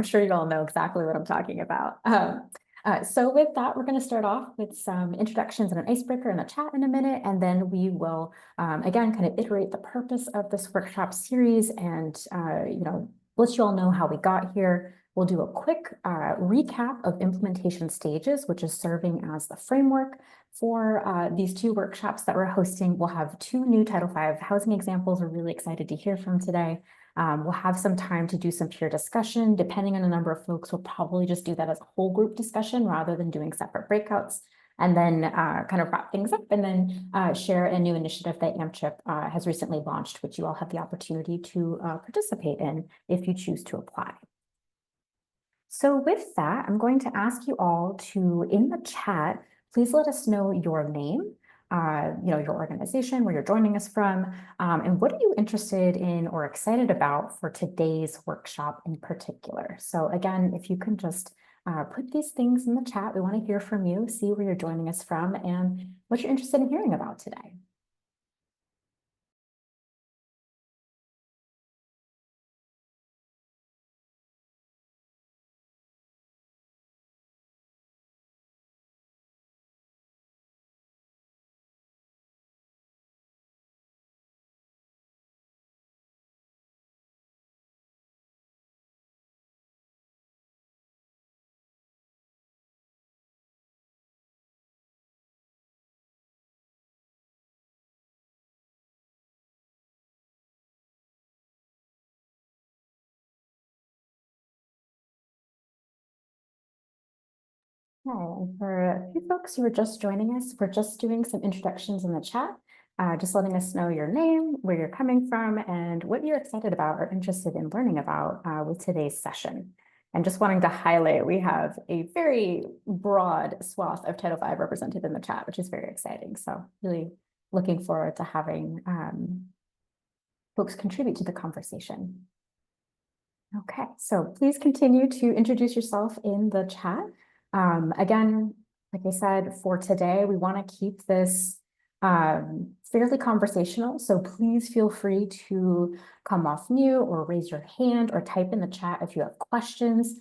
I'm sure you all know exactly what I'm talking about. So with that, we're going to start off with some introductions and an icebreaker in the chat in a minute, and then we will, again, kind of iterate the purpose of this workshop series and, let you all know how we got here. We'll do a quick recap of implementation stages, which is serving as the framework for these two workshops that we're hosting. We'll have two new Title V housing examples we're really excited to hear from today. We'll have some time to do some peer discussion. Depending on the number of folks, we'll probably just do that as a whole group discussion rather than doing separate breakouts, and then kind of wrap things up and then share a new initiative that AMCHP has recently launched, which you all have the opportunity to participate in if you choose to apply. So with that, I'm going to ask you all to, in the chat, please let us know your name, your organization, where you're joining us from, and what are you interested in or excited about for today's workshop in particular. So again, if you can just put these things in the chat, we want to hear from you, see where you're joining us from, and what you're interested in hearing about today. Hi, and for a few folks who are just joining us, we're just doing some introductions in the chat, just letting us know your name, where you're coming from, and what you're excited about or interested in learning about with today's session. And just wanting to highlight, we have a very broad swath of Title V represented in the chat, which is very exciting. So really looking forward to having folks contribute to the conversation. Okay, so please continue to introduce yourself in the chat. Again, like I said, for today, we want to keep this fairly conversational. So please feel free to come off mute or raise your hand or type in the chat if you have questions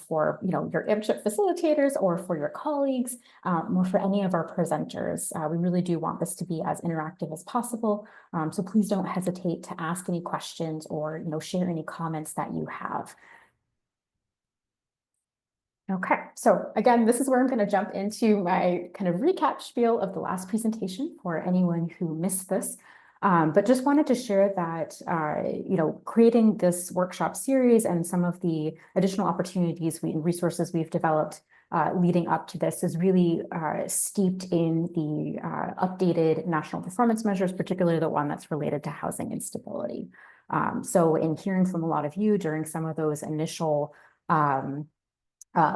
for your AMCHP facilitators or for your colleagues or for any of our presenters. We really do want this to be as interactive as possible. So please don't hesitate to ask any questions or share any comments that you have. Okay, so again, this is where I'm going to jump into my kind of recap spiel of the last presentation for anyone who missed this. But just wanted to share that, creating this workshop series and some of the additional opportunities and resources we've developed leading up to this is really steeped in the updated national performance measures, particularly the one that's related to housing instability. So in hearing from a lot of you during some of those initial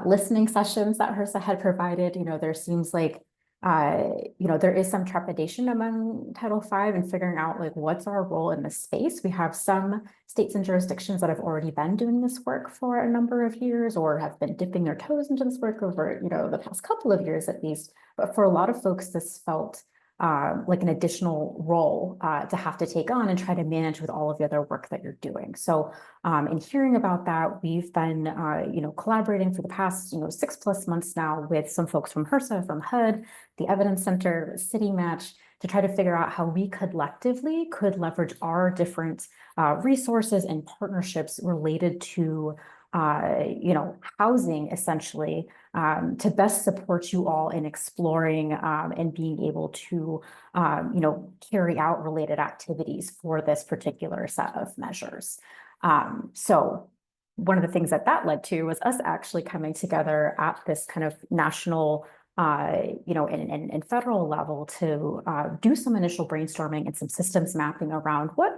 listening sessions that HRSA had provided, there seems like, there is some trepidation among Title V and figuring out like what's our role in this space. We have some states and jurisdictions that have already been doing this work for a number of years or have been dipping their toes into this work over, the past couple of years at least. But for a lot of folks, this felt like an additional role to have to take on and try to manage with all of the other work that you're doing. So in hearing about that, we've been, collaborating for the past, 6+ months now with some folks from HRSA, from HUD, the Evidence Center, City Match, to try to figure out how we collectively could leverage our different resources and partnerships related to housing essentially to best support you all in exploring and being able to, carry out related activities for this particular set of measures. So one of the things that led to was us actually coming together at this kind of national and federal level to do some initial brainstorming and some systems mapping around what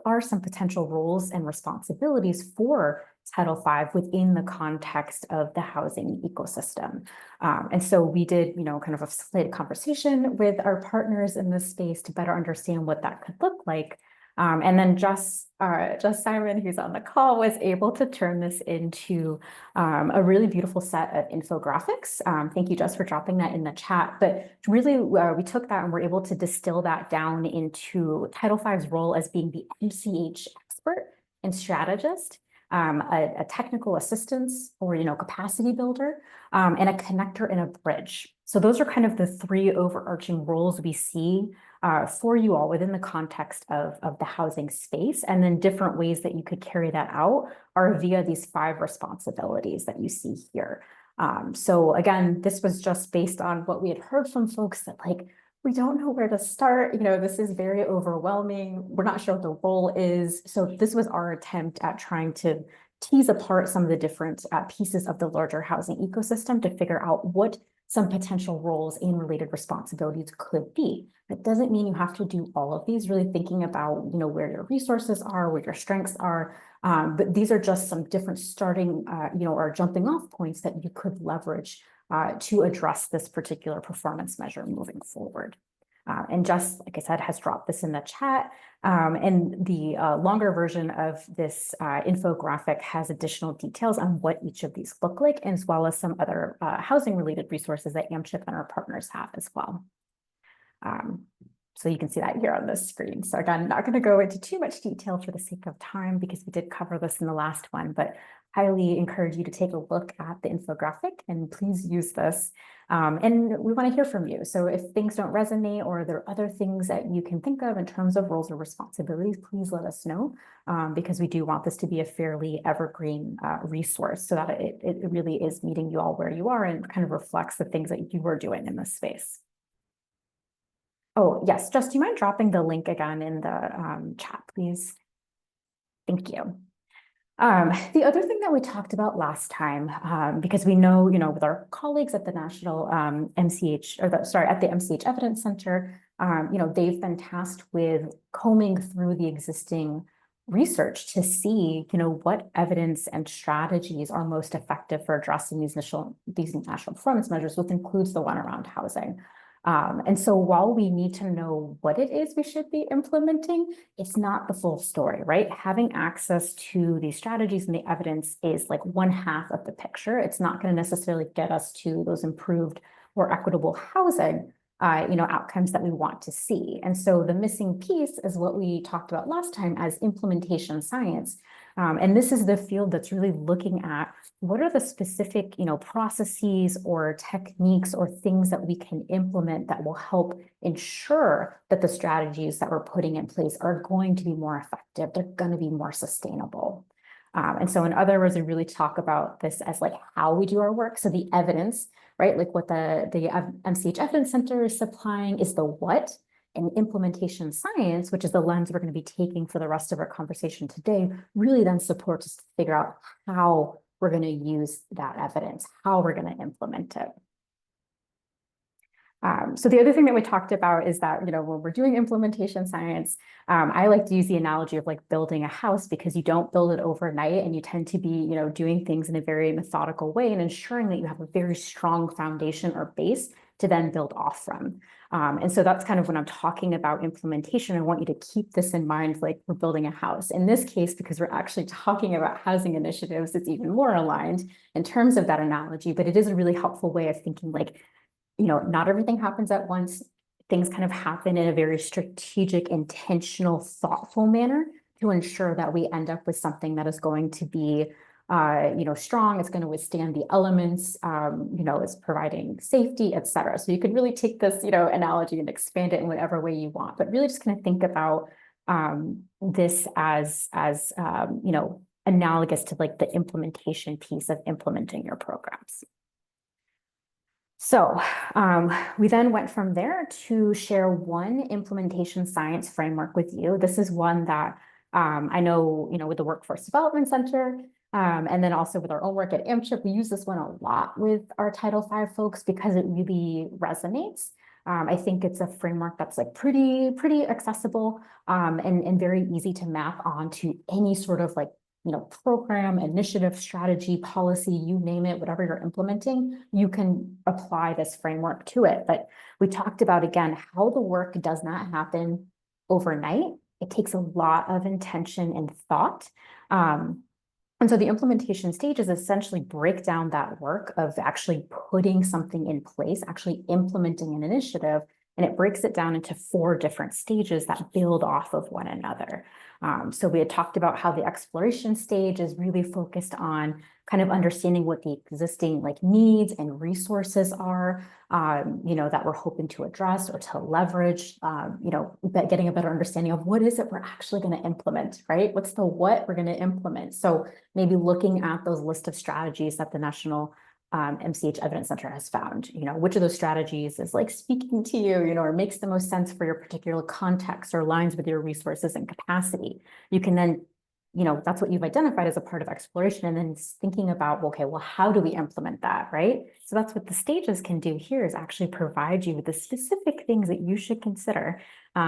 are some potential roles and responsibilities for Title V within the context of the housing ecosystem. And so we did, kind of a facilitated conversation with our partners in this space to better understand what that could look like. And then Just Simon, who's on the call, was able to turn this into a really beautiful set of infographics. Thank you, Jess, for dropping that in the chat. But really, we took that and were able to distill that down into Title V's role as being the MCH expert and strategist a technical assistance or, capacity builder, and a connector and a bridge. So those are kind of the three overarching roles we see for you all within the context of the housing space. And then different ways that you could carry that out are via these 5 responsibilities that you see here. So again, this was just based on what we had heard from folks that we don't know where to start. This is very overwhelming. We're not sure what the role is. So this was our attempt at trying to tease apart some of the different pieces of the larger housing ecosystem to figure out what some potential roles and related responsibilities could be. That doesn't mean you have to do all of these, really thinking about, where your resources are, where your strengths are. But these are just some different starting, or jumping off points that you could leverage to address this particular performance measure moving forward. And Jess, like I said, has dropped this in the chat. And the longer version of this infographic has additional details on what each of these look like, as well as some other housing-related resources that AMCHP and our partners have as well. So you can see that here on the screen. So again, I'm not going to go into too much detail for the sake of time because we did cover this in the last one, but highly encourage you to take a look at the infographic and please use this. And we want to hear from you. So if things don't resonate or there are other things that you can think of in terms of roles or responsibilities, please let us know because we do want this to be a fairly evergreen resource so that it really is meeting you all where you are and kind of reflects the things that you are doing in this space. Oh, yes, Jess, do you mind dropping the link again in the chat, please? Thank you. The other thing that we talked about last time, because we know, with our colleagues at the National MCH, at the MCH Evidence Center, they've been tasked with combing through the existing research to see, what evidence and strategies are most effective for addressing these national performance measures, which includes the one around housing. And so while we need to know what it is we should be implementing, it's not the full story, right? Having access to these strategies and the evidence is like one half of the picture. It's not going to necessarily get us to those improved or equitable housing, outcomes that we want to see. And so the missing piece is what we talked about last time as implementation science. And this is the field that's really looking at what are the specific, processes or techniques or things that we can implement that will help ensure that the strategies that we're putting in place are going to be more effective. They're going to be more sustainable. And so in other words, we really talk about this as how we do our work. So the evidence, right? What the MCH Evidence Center is supplying is the what, and implementation science, which is the lens we're going to be taking for the rest of our conversation today, really then supports us to figure out how we're going to use that evidence, how we're going to implement it. So the other thing that we talked about is that, when we're doing implementation science, I like to use the analogy of building a house because you don't build it overnight and you tend to be, doing things in a very methodical way and ensuring that you have a very strong foundation or base to then build off from. And so that's kind of when I'm talking about implementation, I want you to keep this in mind, we're building a house. In this case, because we're actually talking about housing initiatives, it's even more aligned in terms of that analogy, but it is a really helpful way of thinking not everything happens at once. Things kind of happen in a very strategic, intentional, thoughtful manner to ensure that we end up with something that is going to be, strong. It's going to withstand the elements, is providing safety, et cetera. So you could really take this, analogy and expand it in whatever way you want, but really just kind of think about this as analogous to the implementation piece of implementing your programs. So we then went from there to share one implementation science framework with you. This is one that I know, with the Workforce Development Center, and then also with our own work at AMCHP, we use this one a lot with our Title V folks because it really resonates. I think it's a framework that's pretty accessible and very easy to map onto any sort of program, initiative, strategy, policy, you name it, whatever you're implementing, you can apply this framework to it. But we talked about, again, how the work does not happen overnight. It takes a lot of intention and thought. And so the implementation stages essentially break down that work of actually putting something in place, actually implementing an initiative And it breaks it down into 4 different stages that build off of one another. So we had talked about how the exploration stage is really focused on kind of understanding what the existing like needs and resources are, that we're hoping to address or to leverage, but getting a better understanding of what is it we're actually going to implement, right? What's the what we're going to implement? So maybe looking at those list of strategies that the National MCH Evidence Center has found, which of those strategies is like speaking to you, or makes the most sense for your particular context or aligns with your resources and capacity. You can then, that's what you've identified as a part of exploration, and then thinking about, okay, well, how do we implement that, right? So that's what the stages can do here, is actually provide you with the specific things that you should consider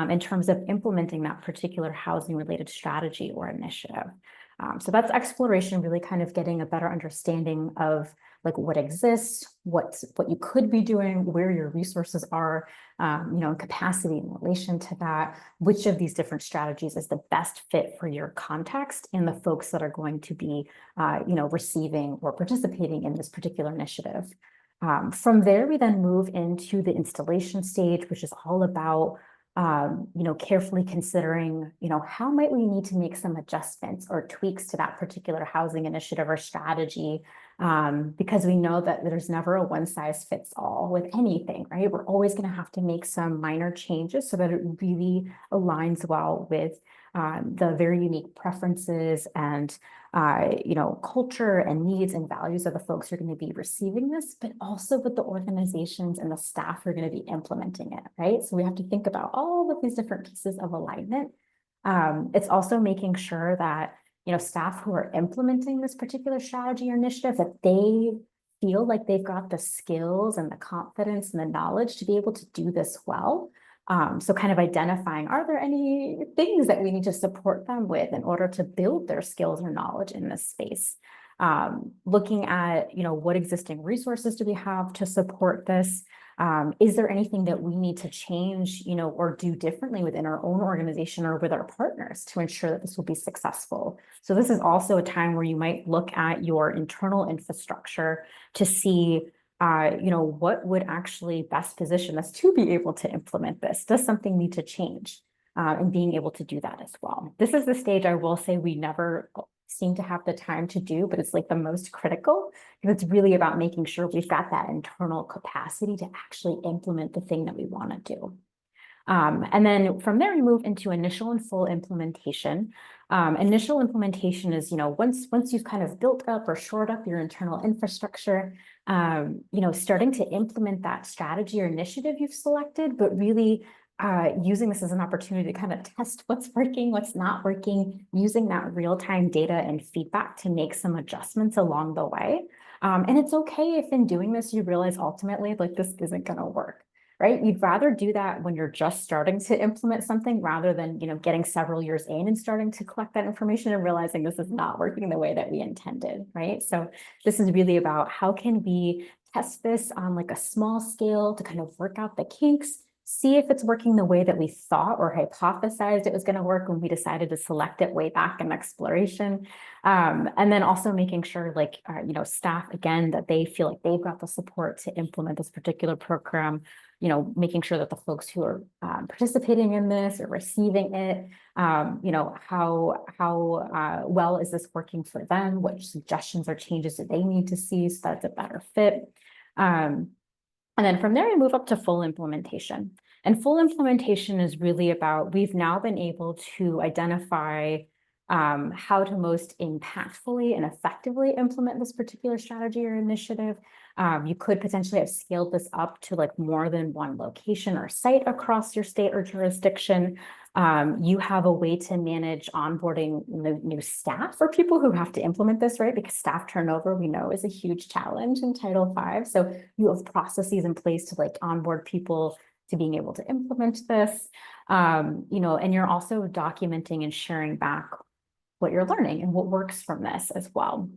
in terms of implementing that particular housing related strategy or initiative. So that's exploration, really kind of getting a better understanding of like what exists, what you could be doing, where your resources are, capacity in relation to that, which of these different strategies is the best fit for your context and the folks that are going to be, receiving or participating in this particular initiative. From there, we then move into the installation stage, which is all about carefully considering, how might we need to make some adjustments or tweaks to that particular housing initiative or strategy, because we know that there's never a one size fits all with anything, right? We're always going to have to make some minor changes so that it really aligns well with the very unique preferences and culture and needs and values of the folks who are going to be receiving this, but also with the organizations and the staff who are going to be implementing it, right? So we have to think about all of these different pieces of alignment. It's also making sure that, staff who are implementing this particular strategy or initiative, that they feel like they've got the skills and the confidence and the knowledge to be able to do this well. So kind of identifying, are there any things that we need to support them with in order to build their skills or knowledge in this space? Looking at, what existing resources do we have to support this? Is there anything that we need to change, or do differently within our own organization or with our partners to ensure that this will be successful? So this is also a time where you might look at your internal infrastructure to see what would actually best position us to be able to implement this? Does something need to change? And being able to do that as well. This is the stage I will say we never seem to have the time to do, but it's like the most critical, because it's really about making sure we've got that internal capacity to actually implement the thing that we want to do. And then from there, we move into initial and full implementation. Initial implementation is, once you've kind of built up or shored up your internal infrastructure, starting to implement that strategy or initiative you've selected, but really using this as an opportunity to kind of test what's working, what's not working, using that real-time data and feedback to make some adjustments along the way. And it's okay if in doing this, you realize ultimately, like, this isn't going to work. Right? You'd rather do that when you're just starting to implement something rather than, getting several years in and starting to collect that information and realizing this is not working the way that we intended, right? So this is really about how can we test this on like a small scale to kind of work out the kinks, see if it's working the way that we thought or hypothesized it was going to work when we decided to select it way back in exploration. And then also making sure, like, staff, again, that they feel like they've got the support to implement this particular program, making sure that the folks who are participating in this or receiving it, how well is this working for them? What suggestions or changes do they need to see so that it's a better fit? And then from there, we move up to full implementation. And full implementation is really about, we've now been able to identify how to most impactfully and effectively implement this particular strategy or initiative. You could potentially have scaled this up to like more than one location or site across your state or jurisdiction. You have a way to manage onboarding new staff for people who have to implement this, right? Because staff turnover, we know, is a huge challenge in Title V. So you have processes in place to like onboard people to being able to implement this, and you're also documenting and sharing back what you're learning and what works from this as well.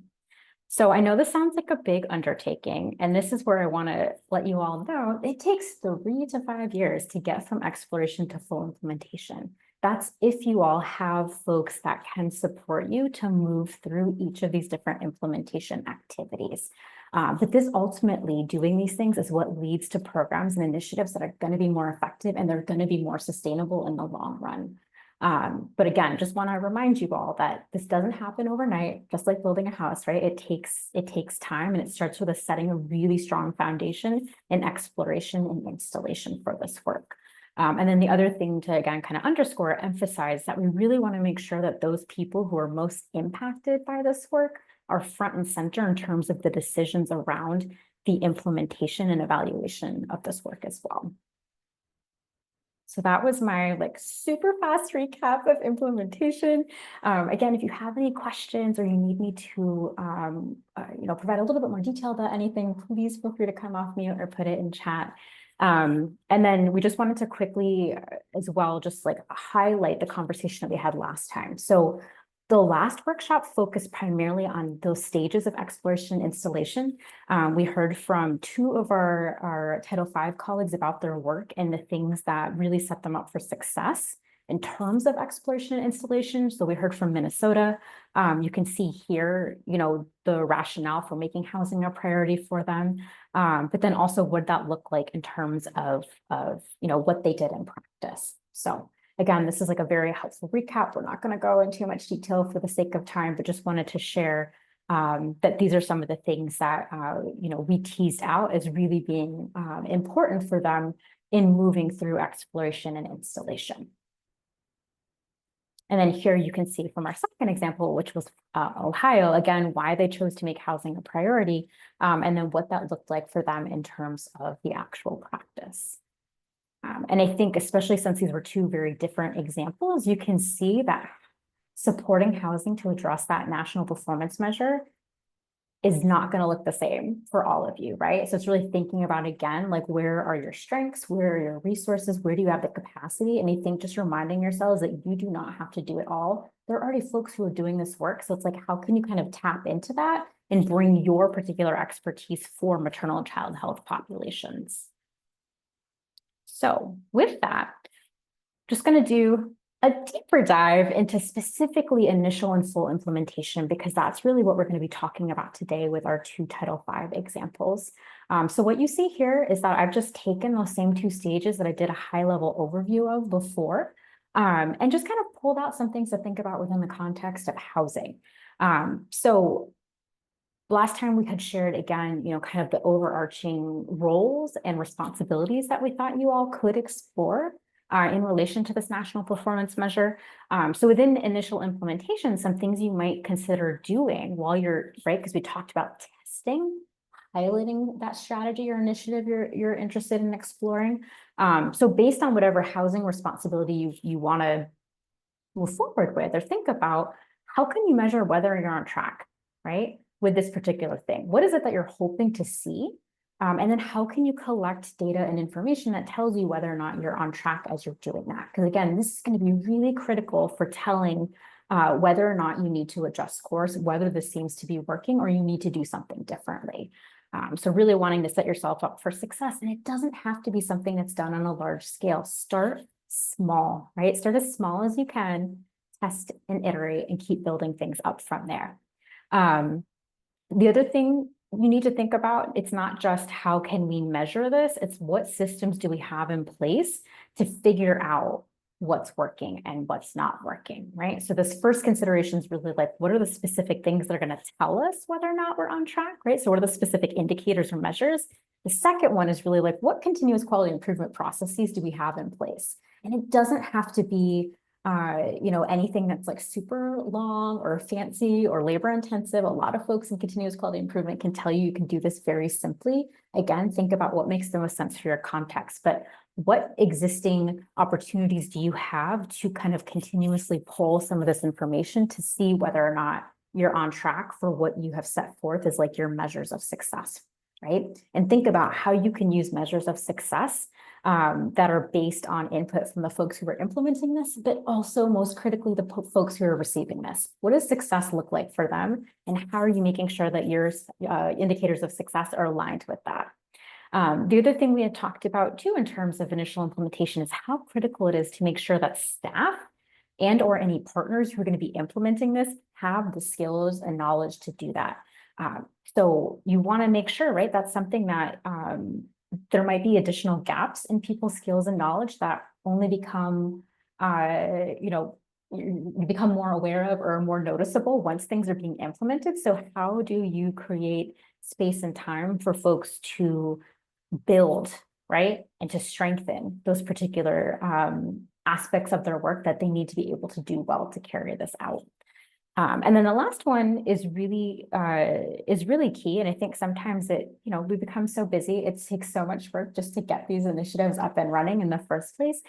So I know this sounds like a big undertaking, and this is where I want to let you all know it takes 3 to 5 years to get from exploration to full implementation. That's if you all have folks that can support you to move through each of these different implementation activities. But this ultimately, doing these things is what leads to programs and initiatives that are going to be more effective and they're going to be more sustainable in the long run. But again, just want to remind you all that this doesn't happen overnight, just like building a house, right? It takes time, and it starts with us setting a really strong foundation in exploration and installation for this work. And then the other thing to, again, kind of underscore, emphasize that we really want to make sure that those people who are most impacted by this work are front and center in terms of the decisions around the implementation and evaluation of this work as well. So that was my super fast recap of implementation. Again, if you have any questions or you need me to provide a little bit more detail about anything, please feel free to come off mute or put it in chat. And then we just wanted to quickly as well just highlight the conversation that we had last time. So the last workshop focused primarily on those stages of exploration and installation. We heard from two of our Title V colleagues about their work and the things that really set them up for success in terms of exploration and installation. So we heard from Minnesota. You can see here, the rationale for making housing a priority for them. But then also what that looked like in terms of what they did in practice. So again, this is a very helpful recap. We're not going to go into too much detail for the sake of time, but just wanted to share that these are some of the things that we teased out as really being important for them in moving through exploration and installation. And then here you can see from our second example, which was Ohio, again, why they chose to make housing a priority, and then what that looked like for them in terms of the actual practice. And I think especially since these were two very different examples, you can see that supporting housing to address that national performance measure is not going to look the same for all of you, right? So it's really thinking about, again, where are your strengths? Where are your resources? Where do you have the capacity? And I think just reminding yourselves that you do not have to do it all. There are already folks who are doing this work. So it's how can you kind of tap into that and bring your particular expertise for maternal and child health populations? So with that, just going to do a deeper dive into specifically initial and full implementation, because that's really what we're going to be talking about today with our two Title V examples. So what you see here is that I've just taken those same two stages that I did a high-level overview of before, and just kind of pulled out some things to think about within the context of housing. So last time we had shared, again, kind of the overarching roles and responsibilities that we thought you all could explore in relation to this national performance measure. So within initial implementation, some things you might consider doing while you're, right, because we talked about testing, piloting that strategy or initiative you're interested in exploring. So based on whatever housing responsibility you want to move forward with or think about, how can you measure whether you're on track, right, with this particular thing? What is it that you're hoping to see? And then how can you collect data and information that tells you whether or not you're on track as you're doing that? Because again, this is going to be really critical for telling whether or not you need to adjust course, whether this seems to be working or you need to do something differently. So really wanting to set yourself up for success. And it doesn't have to be something that's done on a large scale. Start small, right? Start as small as you can, test and iterate, and keep building things up from there. The other thing you need to think about, it's not just how can we measure this, it's what systems do we have in place to figure out what's working and what's not working, right? So this first consideration is really what are the specific things that are going to tell us whether or not we're on track, right? So what are the specific indicators or measures? The second one is really what continuous quality improvement processes do we have in place? And it doesn't have to be anything that's super long or fancy or labor intensive. A lot of folks in continuous quality improvement can tell you can do this very simply. Again, think about what makes the most sense for your context, but what existing opportunities do you have to kind of continuously pull some of this information to see whether or not you're on track for what you have set forth as your measures of success, right? And think about how you can use measures of success that are based on input from the folks who are implementing this, but also most critically, the folks who are receiving this. What does success look like for them? And how are you making sure that your indicators of success are aligned with that? The other thing we had talked about too in terms of initial implementation is how critical it is to make sure that staff and or any partners who are going to be implementing this have the skills and knowledge to do that. So you want to make sure, right, that's something that there might be additional gaps in people's skills and knowledge that only become, you become more aware of or more noticeable once things are being implemented. So how do you create space and time for folks to build, right, and to strengthen those particular aspects of their work that they need to be able to do well to carry this out? And then the last one is really key. And I think sometimes we become so busy, it takes so much work just to get these initiatives up and running in the first place.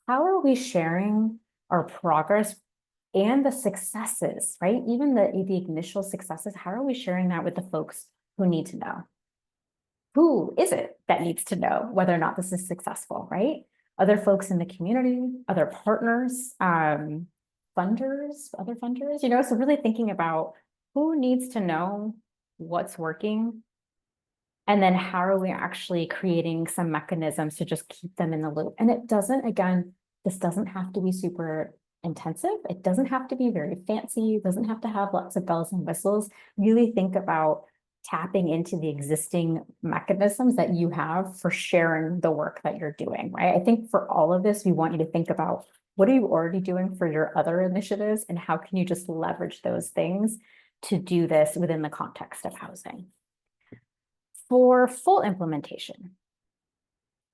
How are we sharing our progress and the successes, right? Even the initial successes, how are we sharing that with the folks who need to know? Who is it that needs to know whether or not this is successful, right? Other folks in the community, other partners, other funders, so really thinking about who needs to know what's working, and then how are we actually creating some mechanisms to just keep them in the loop. And this doesn't have to be super intensive. It doesn't have to be very fancy. It doesn't have to have lots of bells and whistles. Really think about tapping into the existing mechanisms that you have for sharing the work that you're doing, right? I think for all of this, we want you to think about what are you already doing for your other initiatives and how can you just leverage those things to do this within the context of housing. For full implementation,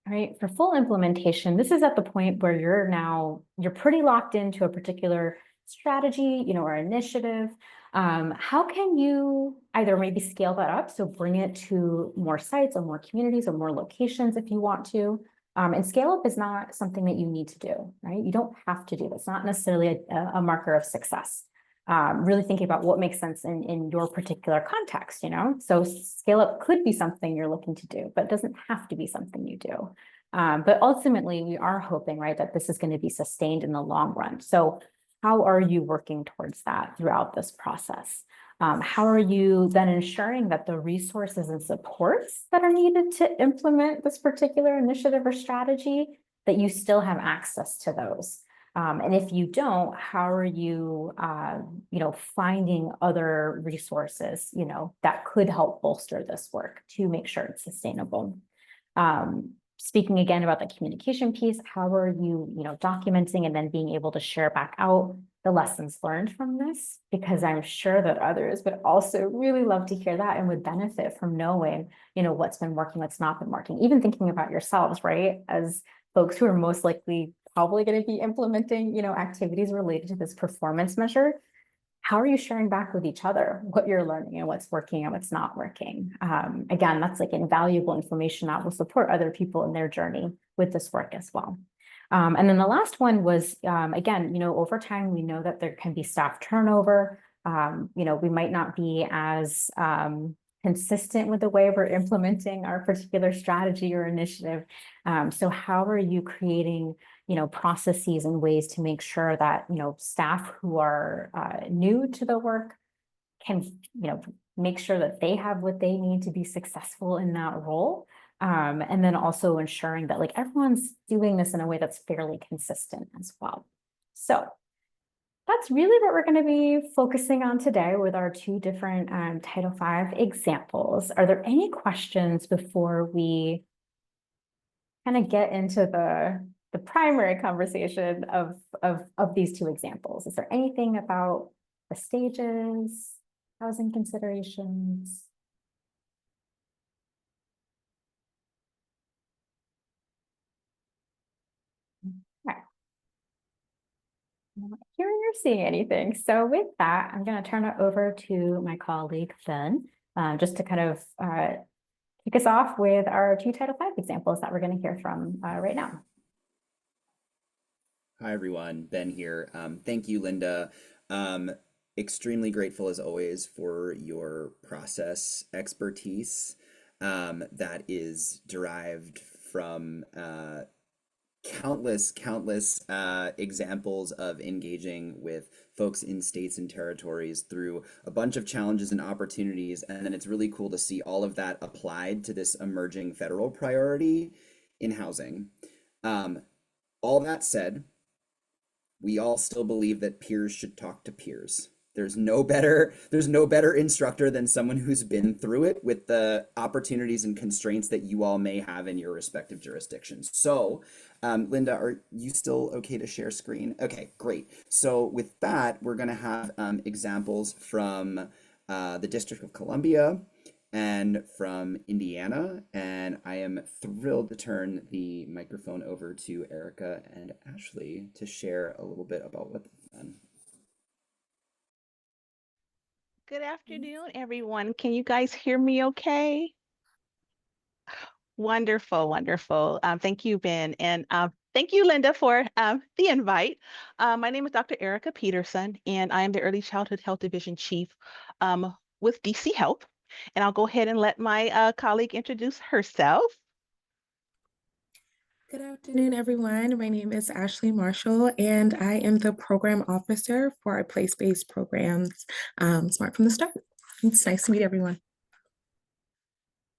right? For full implementation, this is at the point where you're pretty locked into a particular strategy, or initiative. How can you either maybe scale that up, so bring it to more sites or more communities or more locations if you want to. And scale up is not something that you need to do, right? You don't have to do this. It's not necessarily a marker of success. Really thinking about what makes sense in your particular context, So scale up could be something you're looking to do, but it doesn't have to be something you do. But ultimately, we are hoping, right, that this is going to be sustained in the long run. So how are you working towards that throughout this process? How are you then ensuring that the resources and supports that are needed to implement this particular initiative or strategy, that you still have access to those? And if you don't, how are you, finding other resources, that could help bolster this work to make sure it's sustainable? Speaking again about the communication piece, how are you, documenting and then being able to share back out the lessons learned from this? Because I'm sure that others would also really love to hear that and would benefit from knowing, what's been working, what's not been working. Even thinking about yourselves, right? As folks who are most likely probably going to be implementing, activities related to this performance measure. How are you sharing back with each other what you're learning and what's working and what's not working? Again, that's like invaluable information that will support other people in their journey with this work as well. And then the last one was, again, over time, we know that there can be staff turnover. We might not be as consistent with the way we're implementing our particular strategy or initiative. So how are you creating processes and ways to make sure that, staff who are new to the work can, make sure that they have what they need to be successful in that role. And then also ensuring that everyone's doing this in a way that's fairly consistent as well. So that's really what we're going to be focusing on today with our two different Title V examples. Are there any questions before we kind of get into the primary conversation of these two examples? Is there anything about the stages, housing considerations? Okay. I'm not hearing or seeing anything. So with that, I'm going to turn it over to my colleague, Ben, just to kind of kick us off with our two Title V examples that we're going to hear from right now. Hi, everyone. Ben here. Thank you, Linda. Extremely grateful as always for your process expertise that is derived from countless examples of engaging with folks in states and territories through a bunch of challenges and opportunities. And then it's really cool to see all of that applied to this emerging federal priority in housing. All that said, we all still believe that peers should talk to peers. There's no better instructor than someone who's been through it with the opportunities and constraints that you all may have in your respective jurisdictions. So, Linda, are you still okay to share screen? Okay, great. So with that, we're going to have examples from the District of Columbia and from Indiana. And I am thrilled to turn the microphone over to Erica and Ashley to share a little bit about what they've done. Good afternoon, everyone. Can you guys hear me okay? Wonderful, wonderful. Thank you, Ben. And thank you, Linda, for the invite. My name is Dr. Erica Peterson, and I am the Early Childhood Health Division Chief with DC Health. And I'll go ahead and let my colleague introduce herself. Good afternoon, everyone. My name is Ashley Marshall, and I am the program officer for our place-based programs, Smart from the Start. It's nice to meet everyone.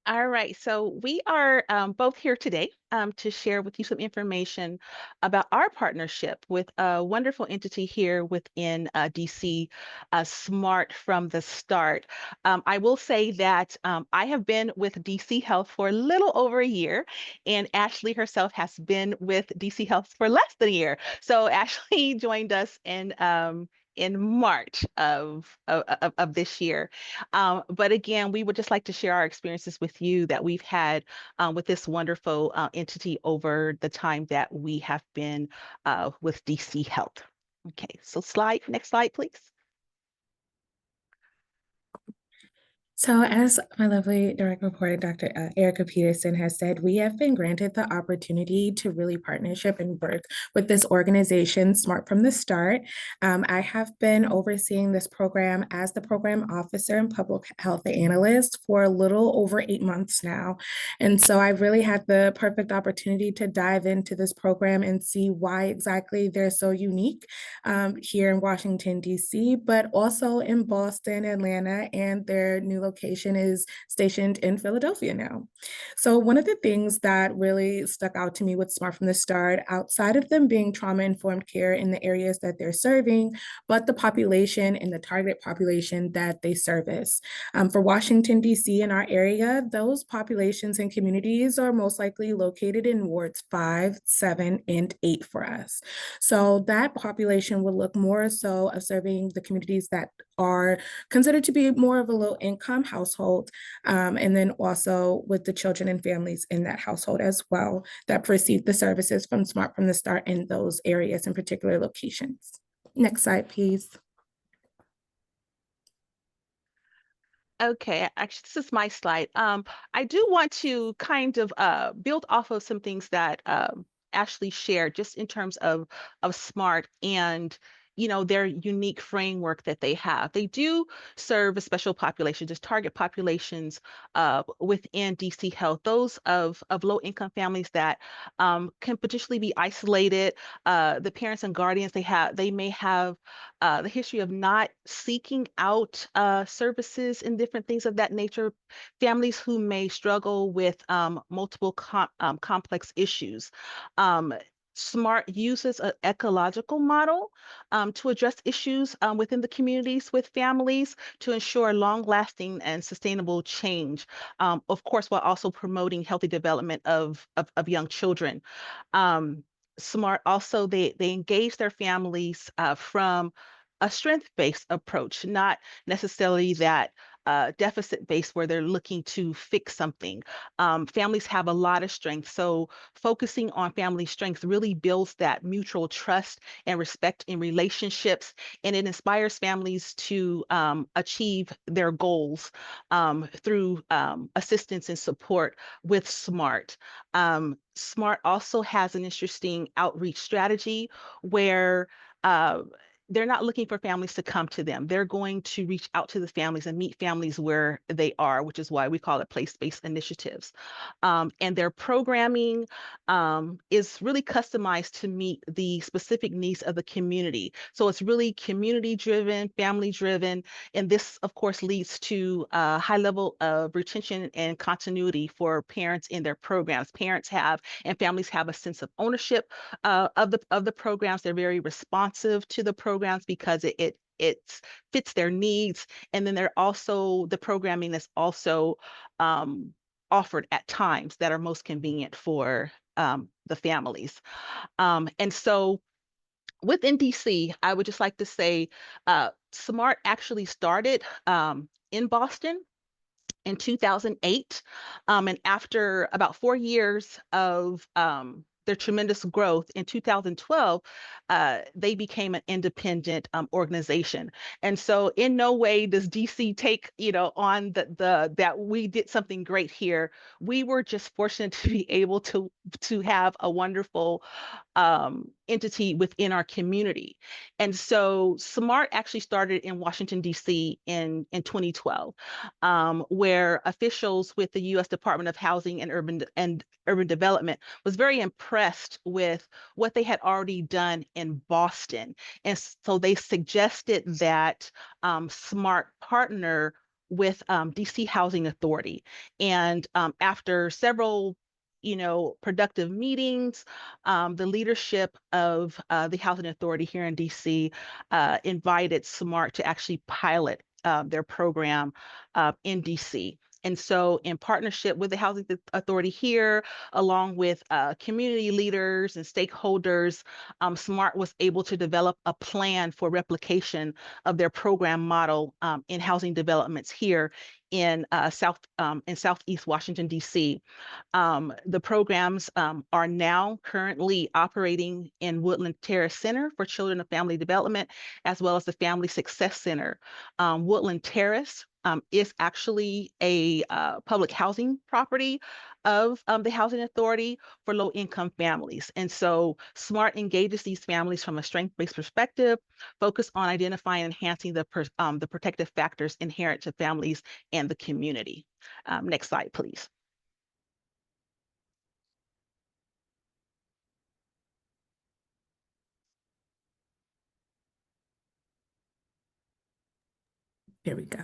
All right, so we are both here today to share with you some information about our partnership with a wonderful entity here within DC, Smart from the Start. I will say that I have been with DC Health for a little over a year, and Ashley herself has been with DC Health for less than a year. So Ashley joined us in March of this year. But again, we would just like to share our experiences with you that we've had with this wonderful entity over the time that we have been with DC Health. Okay, so next slide, please. So as my lovely direct reporter, Dr. Erica Peterson has said, we have been granted the opportunity to really partnership and work with this organization, Smart from the Start. I have been overseeing this program as the program officer and public health analyst for a little over 8 months now. And so I've really had the perfect opportunity to dive into this program and see why exactly they're so unique here in Washington, D.C., but also in Boston, Atlanta, and their new location is stationed in Philadelphia now. So one of the things that really stuck out to me with Smart from the Start, outside of them being trauma-informed care in the areas that they're serving, but the population and the target population that they service. For Washington, D.C. in our area, those populations and communities are most likely located in wards 5, 7, and 8 for us. So that population would look more so of serving the communities that are considered to be more of a low income household, and then also with the children and families in that household as well that receive the services from Smart from the Start in those areas in particular locations. Next slide, please. Okay, actually, this is my slide. I do want to kind of build off of some things that Ashley shared, just in terms of SMART and their unique framework that they have. They do serve a special population, just target populations within DC Health, those of low-income families that can potentially be isolated. The parents and guardians they may have the history of not seeking out services and different things of that nature, families who may struggle with multiple complex issues. SMART uses an ecological model to address issues within the communities with families to ensure long-lasting and sustainable change, of course, while also promoting healthy development of young children. SMART also, they engage their families from a strength-based approach, not necessarily that deficit-based where they're looking to fix something. Families have a lot of strength, so focusing on family strength really builds that mutual trust and respect in relationships, and it inspires families to achieve their goals through assistance and support with SMART. SMART also has an interesting outreach strategy where they're not looking for families to come to them. They're going to reach out to the families and meet families where they are, which is why we call it place-based initiatives. And their programming is really customized to meet the specific needs of the community. So it's really community-driven, family-driven, and this, of course, leads to a high level of retention and continuity for parents in their programs. Parents have and families have a sense of ownership of the programs. They're very responsive to the programs because it fits their needs, and then the programming is also offered at times that are most convenient for the families. And so within DC, I would just like to say SMART actually started in Boston in 2008. And after about 4 years of their tremendous growth in 2012, they became an independent organization. And so in no way does DC take, on that we did something great here. We were just fortunate to be able to have a wonderful entity within our community. And so SMART actually started in Washington, D.C. in 2012, where officials with the U.S. Department of Housing and Urban Development was very impressed with what they had already done in Boston. And so they suggested that SMART partner with DC Housing Authority. And after several productive meetings, the leadership of the Housing Authority here in DC invited SMART to actually pilot their program in DC. And so in partnership with the Housing Authority here, along with community leaders and stakeholders, SMART was able to develop a plan for replication of their program model in housing developments here in Southeast Washington, D.C. The programs are now currently operating in Woodland Terrace Center for Children and Family Development, as well as the Family Success Center. Woodland Terrace is actually a public housing property of the Housing Authority for low-income families. And so SMART engages these families from a strength-based perspective, focused on identifying and enhancing the protective factors inherent to families and the community. Next slide, please. There we go.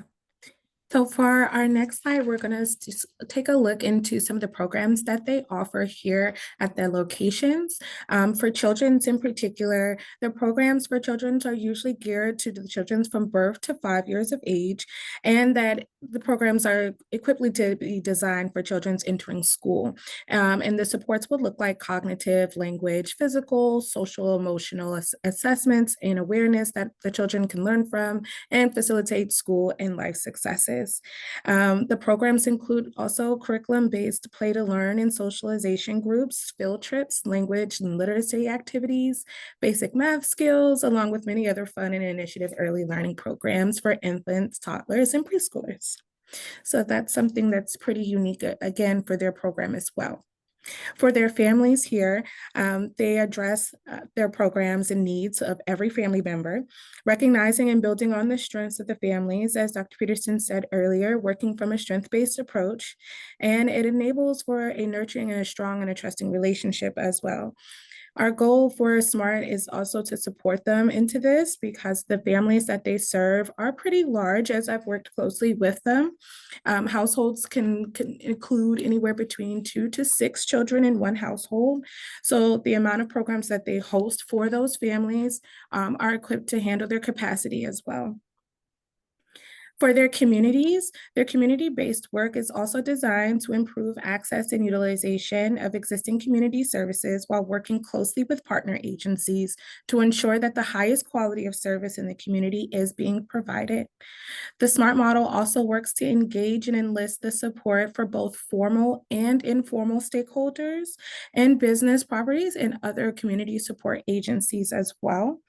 So for our next slide, we're going to take a look into some of the programs that they offer here at their locations. For children's in particular, the programs for children's are usually geared to the children from birth to 5 years of age, and that the programs are equipped to be designed for children entering school. And the supports would look like cognitive, language, physical, social, emotional assessments and awareness that the children can learn from and facilitate school and life successes. The programs include also curriculum-based play to learn and socialization groups, field trips, language and literacy activities, basic math skills, along with many other fun and initiative early learning programs for infants, toddlers, and preschoolers. So that's something that's pretty unique, again, for their program as well. For their families here, they address their programs and needs of every family member, recognizing and building on the strengths of the families, as Dr. Peterson said earlier, working from a strength-based approach, and it enables for a nurturing and a strong and a trusting relationship as well. Our goal for SMART is also to support them into this because the families that they serve are pretty large, as I've worked closely with them. Households can include anywhere between 2 to 6 children in one household. So the amount of programs that they host for those families are equipped to handle their capacity as well. For their communities, their community-based work is also designed to improve access and utilization of existing community services while working closely with partner agencies to ensure that the highest quality of service in the community is being provided. The SMART model also works to engage and enlist the support for both formal and informal stakeholders and business properties and other community support agencies as well.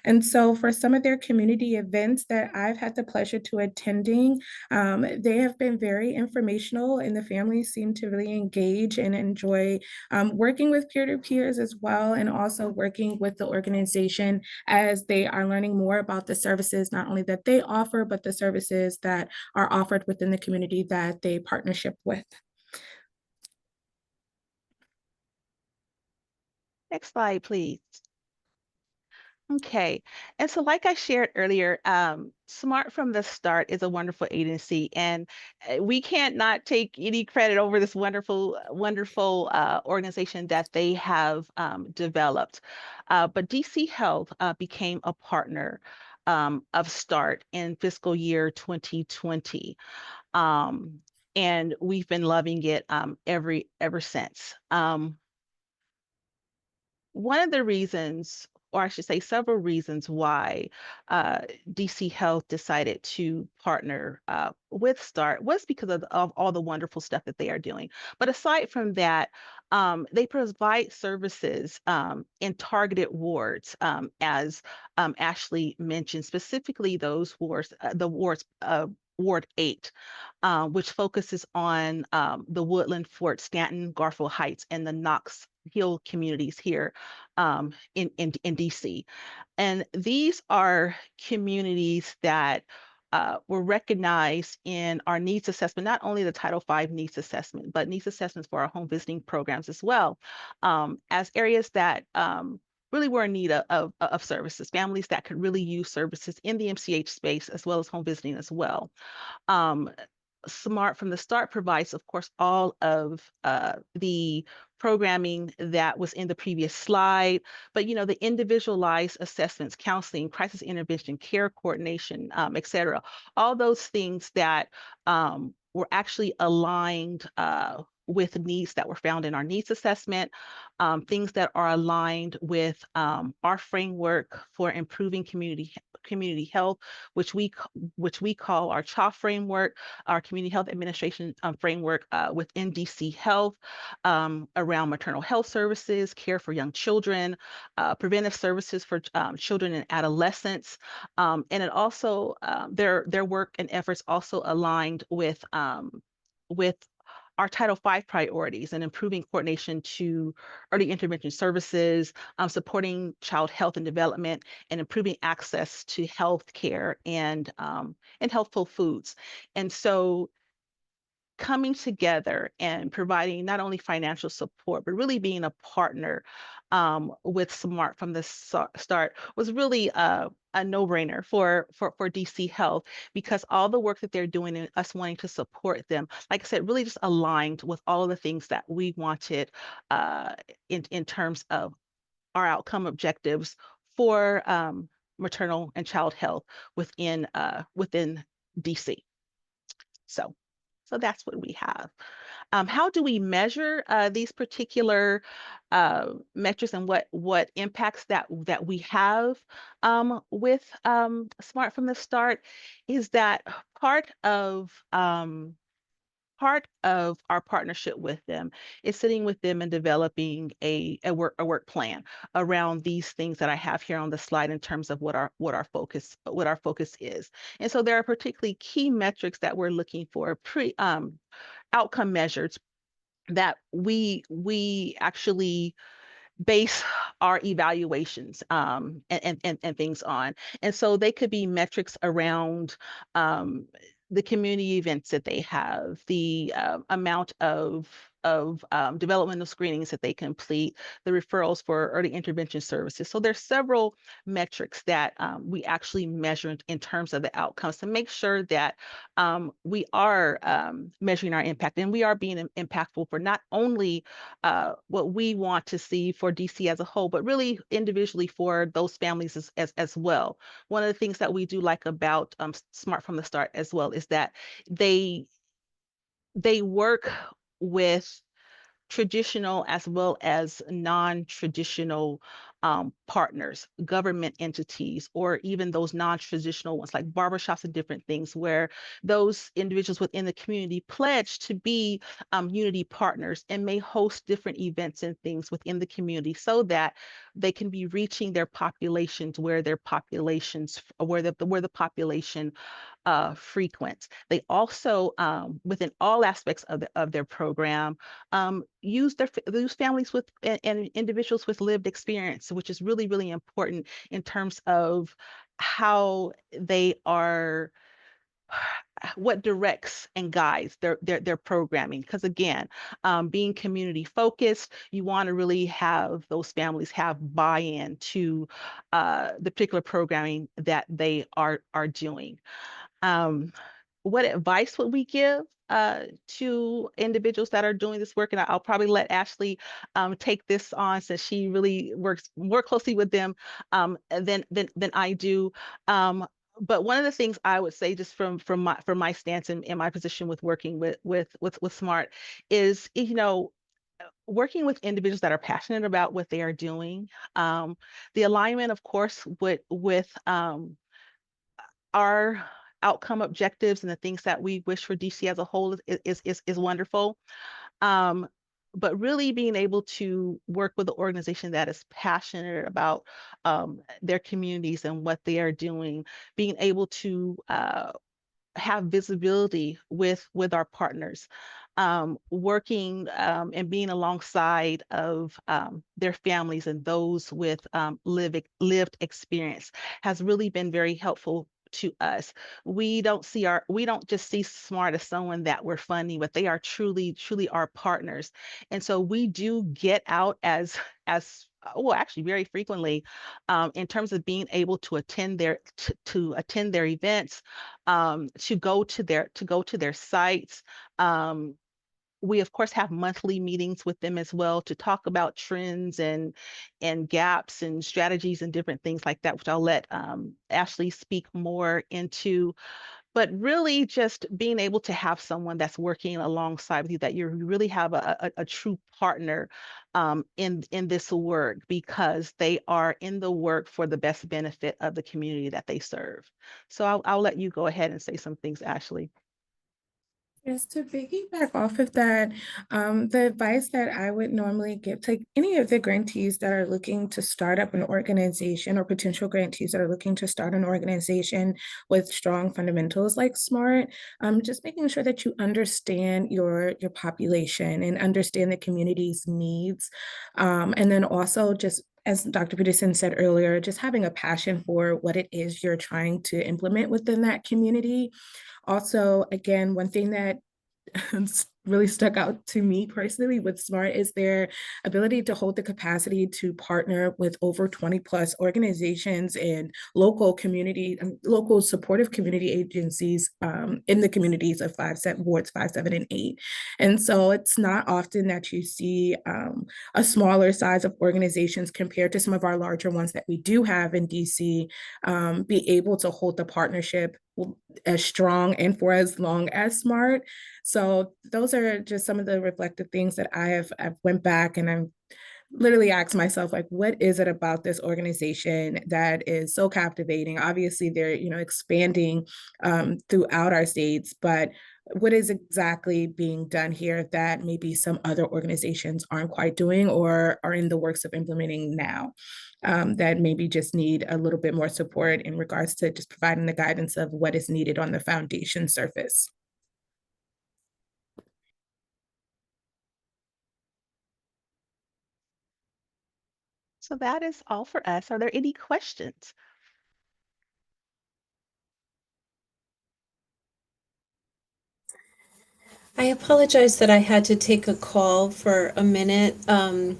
And so for some of their community events that I've had the pleasure to attend, attending. They have been very informational, and the families seem to really engage and enjoy working with peer-to-peers as well, and also working with the organization as they are learning more about the services, not only that they offer, but the services that are offered within the community that they partnership with. Next slide, please. Okay, and so like I shared earlier, Smart from the Start is a wonderful agency, and we can't not take any credit over this wonderful organization that they have developed. But DC Health became a partner of Start in fiscal year 2020. Um, and we've been loving it ever since. One of the reasons, or I should say several reasons why DC Health decided to partner with START was because of all the wonderful stuff that they are doing. But aside from that, they provide services in targeted wards, as Ashley mentioned, specifically those wards, the wards, Ward 8, which focuses on the Woodland, Fort Stanton, Garfield Heights, and the Knox Hill communities here in DC. And these are communities that were recognized in our needs assessment, not only the Title V needs assessment, but needs assessments for our home visiting programs as well, as areas that really were in need of services, families that could really use services in the MCH space as well as home visiting as well. Um, Smart from the Start provides, of course, all of the programming that was in the previous slide, but the individualized assessments, counseling, crisis intervention, care coordination, et cetera, all those things that were actually aligned with needs that were found in our needs assessment, things that are aligned with our framework for improving community health, which we call our CHA framework, our Community Health Administration framework within DC Health, around maternal health services, care for young children, preventive services for children and adolescents, and it also their work and efforts also aligned with our Title V priorities and improving coordination to early intervention services, supporting child health and development, and improving access to health care and healthful foods. And so coming together and providing not only financial support, but really being a partner with Smart from the start was really a no-brainer for DC Health, because all the work that they're doing and us wanting to support them, like I said, really just aligned with all of the things that we wanted in terms of our outcome objectives for maternal and child health within DC. So that's what we have. How do we measure these particular metrics, and what impacts that we have with Smart from the Start is that part of our partnership with them is sitting with them and developing a work plan around these things that I have here on the slide in terms of what our focus is. And so there are particularly key metrics that we're looking for, outcome measures that we actually base our evaluations and things on. And so they could be metrics around the community events that they have, the amount of developmental screenings that they complete, the referrals for early intervention services. So there's several metrics that we actually measure in terms of the outcomes to make sure that we are measuring our impact, and we are being impactful for not only what we want to see for DC as a whole, but really individually for those families as well. One of the things that we do like about Smart from the Start as well is that they work with traditional as well as non-traditional partners, government entities, or even those non-traditional ones like barbershops and different things, where those individuals within the community pledge to be unity partners and may host different events and things within the community so that they can be reaching their populations where the population frequent. They also, within all aspects of their program, use families with and individuals with lived experience, which is really, really important in terms of how they are, what directs and guides their programming. Because again, being community focused, you want to really have those families have buy-in to the particular programming that they are doing. What advice would we give to individuals that are doing this work? And I'll probably let Ashley take this on, since she really works more closely with them than I do. But one of the things I would say, just from my stance in my position with working with SMART, is, working with individuals that are passionate about what they are doing. The alignment, of course, with our outcome objectives and the things that we wish for DC as a whole is wonderful. But really being able to work with an organization that is passionate about their communities and what they are doing, being able to have visibility with our partners, working and being alongside of their families and those with lived experience has really been very helpful to us. We don't just see SMART as someone that we're funding, but they are truly our partners. And so we do get out as well, actually very frequently, in terms of being able to attend to attend their events, to go to their sites. We of course have monthly meetings with them as well to talk about trends and gaps and strategies and different things like that, which I'll let Ashley speak more into. But really just being able to have someone that's working alongside with you, that you really have a true partner in this work, because they are in the work for the best benefit of the community that they serve. So I'll let you go ahead and say some things, Ashley. Yes, to piggyback off of that, the advice that I would normally give to any of the grantees that are looking to start up an organization, or potential grantees that are looking to start an organization with strong fundamentals like SMART, just making sure that you understand your population and understand the community's needs. And then also, just as Dr. Peterson said earlier, just having a passion for what it is you're trying to implement within that community. Also, again, one thing that really stuck out to me personally with SMART is their ability to hold the capacity to partner with over 20 plus organizations and local community, local supportive community agencies in the communities of wards 5, 7, and 8. And so it's not often that you see a smaller size of organizations compared to some of our larger ones that we do have in DC be able to hold the partnership as strong and for as long as SMART. So those are just some of the reflective things that I've went back and I'm literally asked myself, like, what is it about this organization that is so captivating? Obviously, they're expanding throughout our states, but what is exactly being done here that maybe some other organizations aren't quite doing or are in the works of implementing now, that maybe just need a little bit more support in regards to just providing the guidance of what is needed on the foundation surface. So that is all for us. Are there any questions? I apologize that I had to take a call for a minute. I'm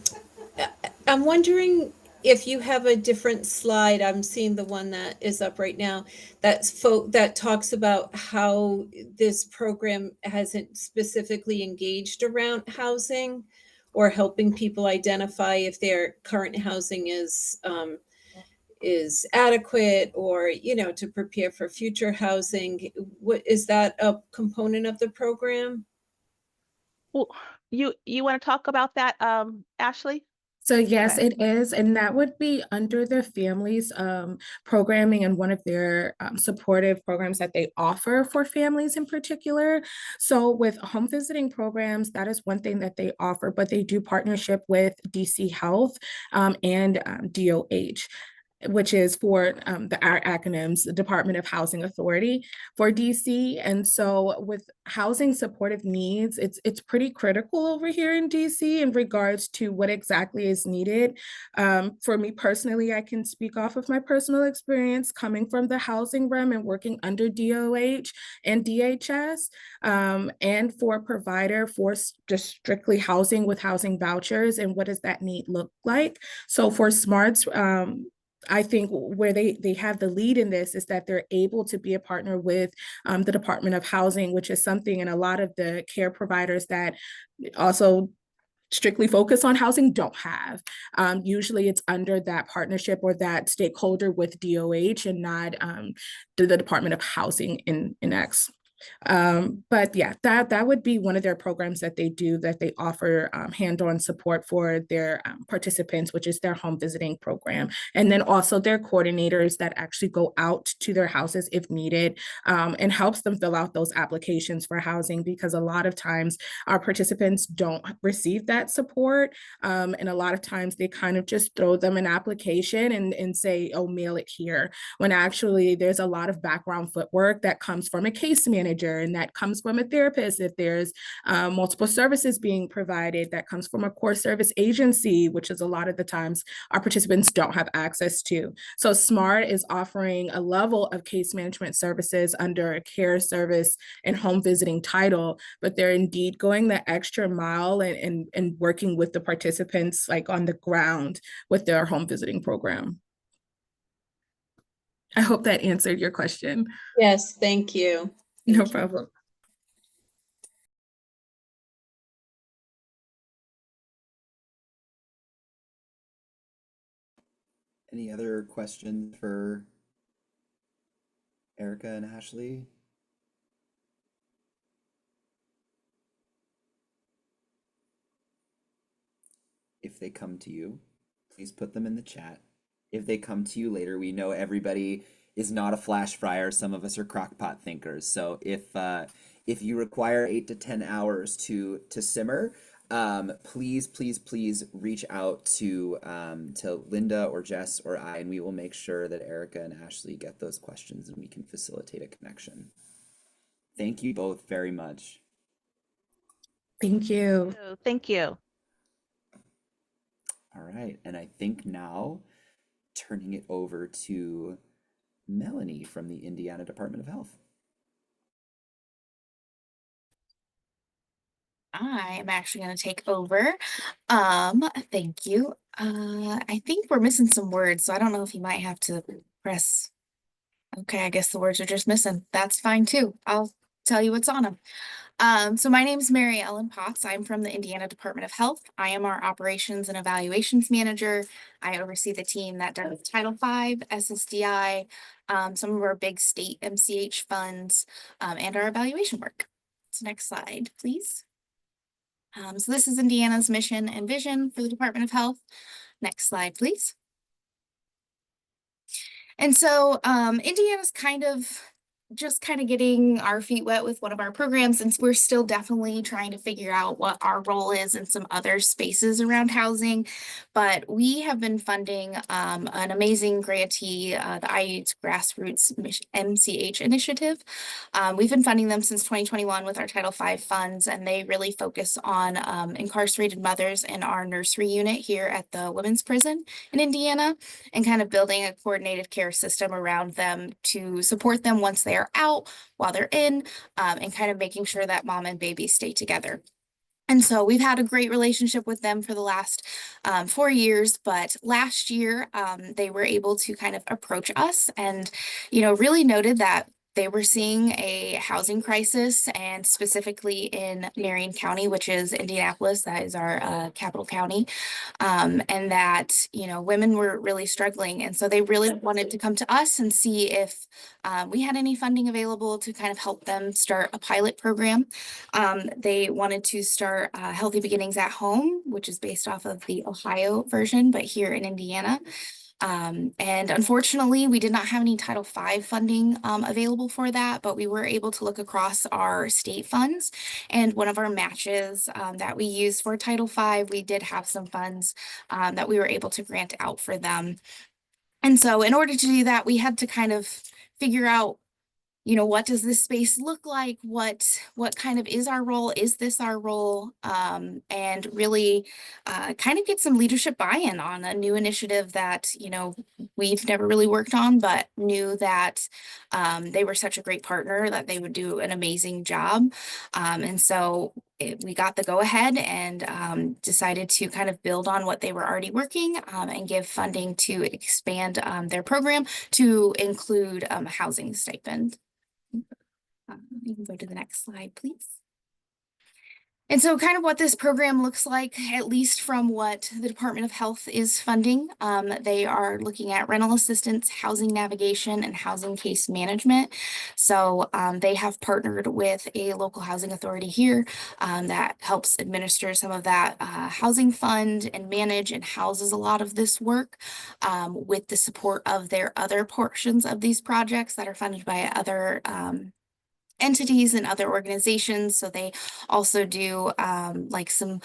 wondering if you have a different slide. I'm seeing the one that is up right now that talks about how this program hasn't specifically engaged around housing or helping people identify if their current housing is adequate, or to prepare for future housing. What is that a component of the program? Well, you want to talk about that, Ashley? So yes, Okay. it is, and that would be under the families programming and one of their supportive programs that they offer for families in particular. So with home visiting programs, that is one thing that they offer, but they do partnership with DC Health and DOH. which is for our acronyms, the Department of Housing Authority for DC. And so with housing supportive needs, it's pretty critical over here in DC in regards to what exactly is needed. For me personally, I can speak off of my personal experience coming from the housing realm and working under DOH and DHS, and for a provider for just strictly housing with housing vouchers, and what does that need look like? So for SMARTS, I think where they have the lead in this is that they're able to be a partner with the Department of Housing, which is something, and a lot of the care providers that also strictly focus on housing don't have. Usually it's under that partnership or that stakeholder with DOH and not the Department of Housing in X. But yeah, that would be one of their programs that they do, that they offer hand-on support for their participants, which is their home visiting program. And then also their coordinators that actually go out to their houses if needed, and helps them fill out those applications for housing, because a lot of times our participants don't receive that support. And a lot of times they kind of just throw them an application and say, oh, mail it here, when actually there's a lot of background footwork that comes from a case manager, and that comes from a therapist if there's multiple services being provided, that comes from a core service agency, which is a lot of the times our participants don't have access to. So SMART is offering a level of case management services under a care service and home visiting title, but they're indeed going the extra mile and working with the participants like on the ground with their home visiting program. I hope that answered your question. Yes, thank you. No problem. Any other questions for Erica and Ashley? If they come to you, please put them in the chat. If they come to you later, we know everybody is not a flash fryer. Some of us are crockpot thinkers. So if you require 8 to 10 hours to simmer, please reach out to Linda or Jess or I, and we will make sure that Erica and Ashley get those questions and we can facilitate a connection. Thank you both very much. Thank you. Thank you. All right, and I think now turning it over to Melanie from the Indiana Department of Health. I am actually going to take over. Thank you. I think we're missing some words, so I don't know if you might have to press. Okay, I guess the words are just missing. That's fine too. I'll tell you what's on them. So my name is Mary Ellen Potts. I'm from the Indiana Department of Health. I am our Operations and Evaluations Manager. I oversee the team that does Title V, SSDI, some of our big state MCH funds, and our evaluation work. So next slide, please. So this is Indiana's mission and vision for the Department of Health. Next slide, please. And so Indiana's kind of getting our feet wet with one of our programs, since we're still definitely trying to figure out what our role is in some other spaces around housing. But we have been funding an amazing grantee, the IU's Grassroots MCH initiative. We've been funding them since 2021 with our Title V funds, and they really focus on incarcerated mothers in our nursery unit here at the women's prison in Indiana, and kind of building a coordinated care system around them to support them once they are out, while they're in, and kind of making sure that mom and baby stay together. And so we've had a great relationship with them for the last 4 years, but last year they were able to kind of approach us and, really noted that they were seeing a housing crisis, and specifically in Marion County, which is Indianapolis, that is our capital county, and that, women were really struggling. And so they really wanted to come to us and see if we had any funding available to kind of help them start a pilot program. They wanted to start Healthy Beginnings at Home, which is based off of the Ohio version, but here in Indiana. And unfortunately, we did not have any Title V funding available for that, but we were able to look across our state funds, and one of our matches that we used for Title V, we did have some funds that we were able to grant out for them. And so in order to do that, we had to kind of figure out, you know, what does this space look like? What kind of is our role? Is this our role? And really kind of get some leadership buy-in on a new initiative that, you know, we've never really worked on, but knew that they were such a great partner that they would do an amazing job. And so we got the go-ahead and decided to kind of build on what they were already working and give funding to expand their program to include a housing stipend. You can go to the next slide, please. And so kind of what this program looks like, at least from what the Department of Health is funding, they are looking at rental assistance, housing navigation, and housing case management. So they have partnered with a local housing authority here that helps administer some of that housing fund and manage and houses a lot of this work with the support of their other portions of these projects that are funded by other entities and other organizations. So they also do like some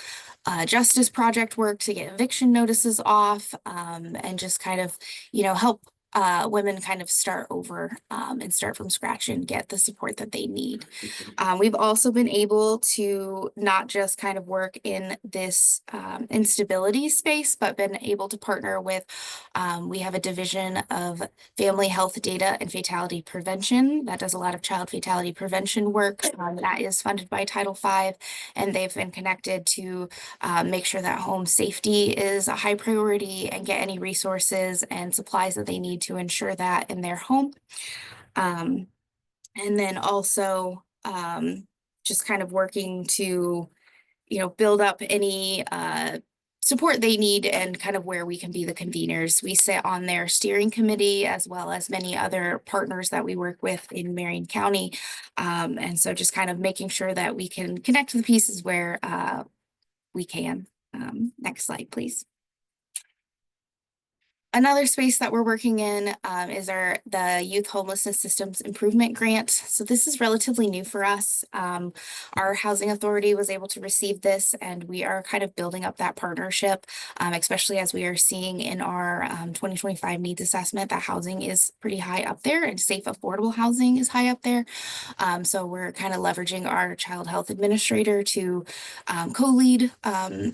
justice project work to get eviction notices off and just kind of, you know, help women kind of start over and start from scratch and get the support that they need. We've also been able to not just kind of work in this instability space, but been able to partner with, we have a division of family health data and fatality prevention that does a lot of child fatality prevention work that is funded by Title V, and they've been connected to make sure that home safety is a high priority and get any resources and supplies that they need to ensure that in their home. And then also just kind of working to, you know, build up any support they need and kind of where we can be the conveners. We sit on their steering committee as well as many other partners that we work with in Marion County. And so just kind of making sure that we can connect the pieces where we can. Next slide, please. Another space that we're working in is the Youth Homelessness Systems Improvement Grant. So this is relatively new for us. Our housing authority was able to receive this, and we are kind of building up that partnership, especially as we are seeing in our 2025 needs assessment that housing is pretty high up there and safe, affordable housing is high up there. So we're kind of leveraging our child health administrator to co-lead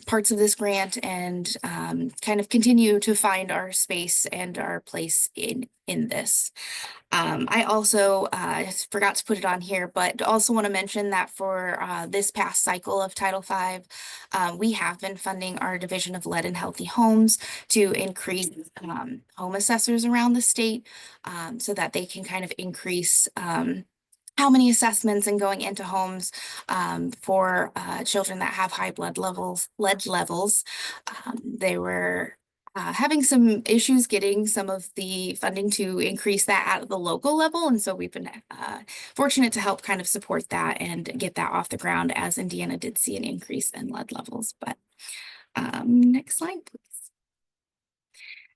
parts of this grant and kind of continue to find our space and our place in this. I also forgot to put it on here, but also want to mention that for this past cycle of Title V, we have been funding our Division of Lead and Healthy Homes to increase home assessors around the state so that they can kind of increase how many assessments and going into homes for children that have high lead levels. They were having some issues getting some of the funding to increase that at the local level. And so we've been fortunate to help kind of support that and get that off the ground as Indiana did see an increase in lead levels. But next slide, please.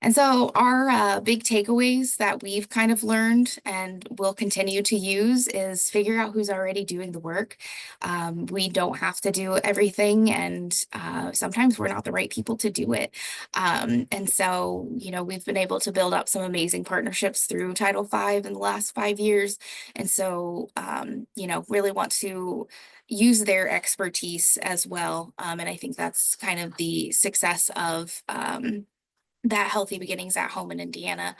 And so our big takeaways that we've kind of learned and will continue to use is figure out who's already doing the work. We don't have to do everything, and sometimes we're not the right people to do it. And so, you know, we've been able to build up some amazing partnerships through Title V in the last 5 years. And so, you know, really want to use their expertise as well. And I think that's kind of the success of that Healthy Beginnings at Home in Indiana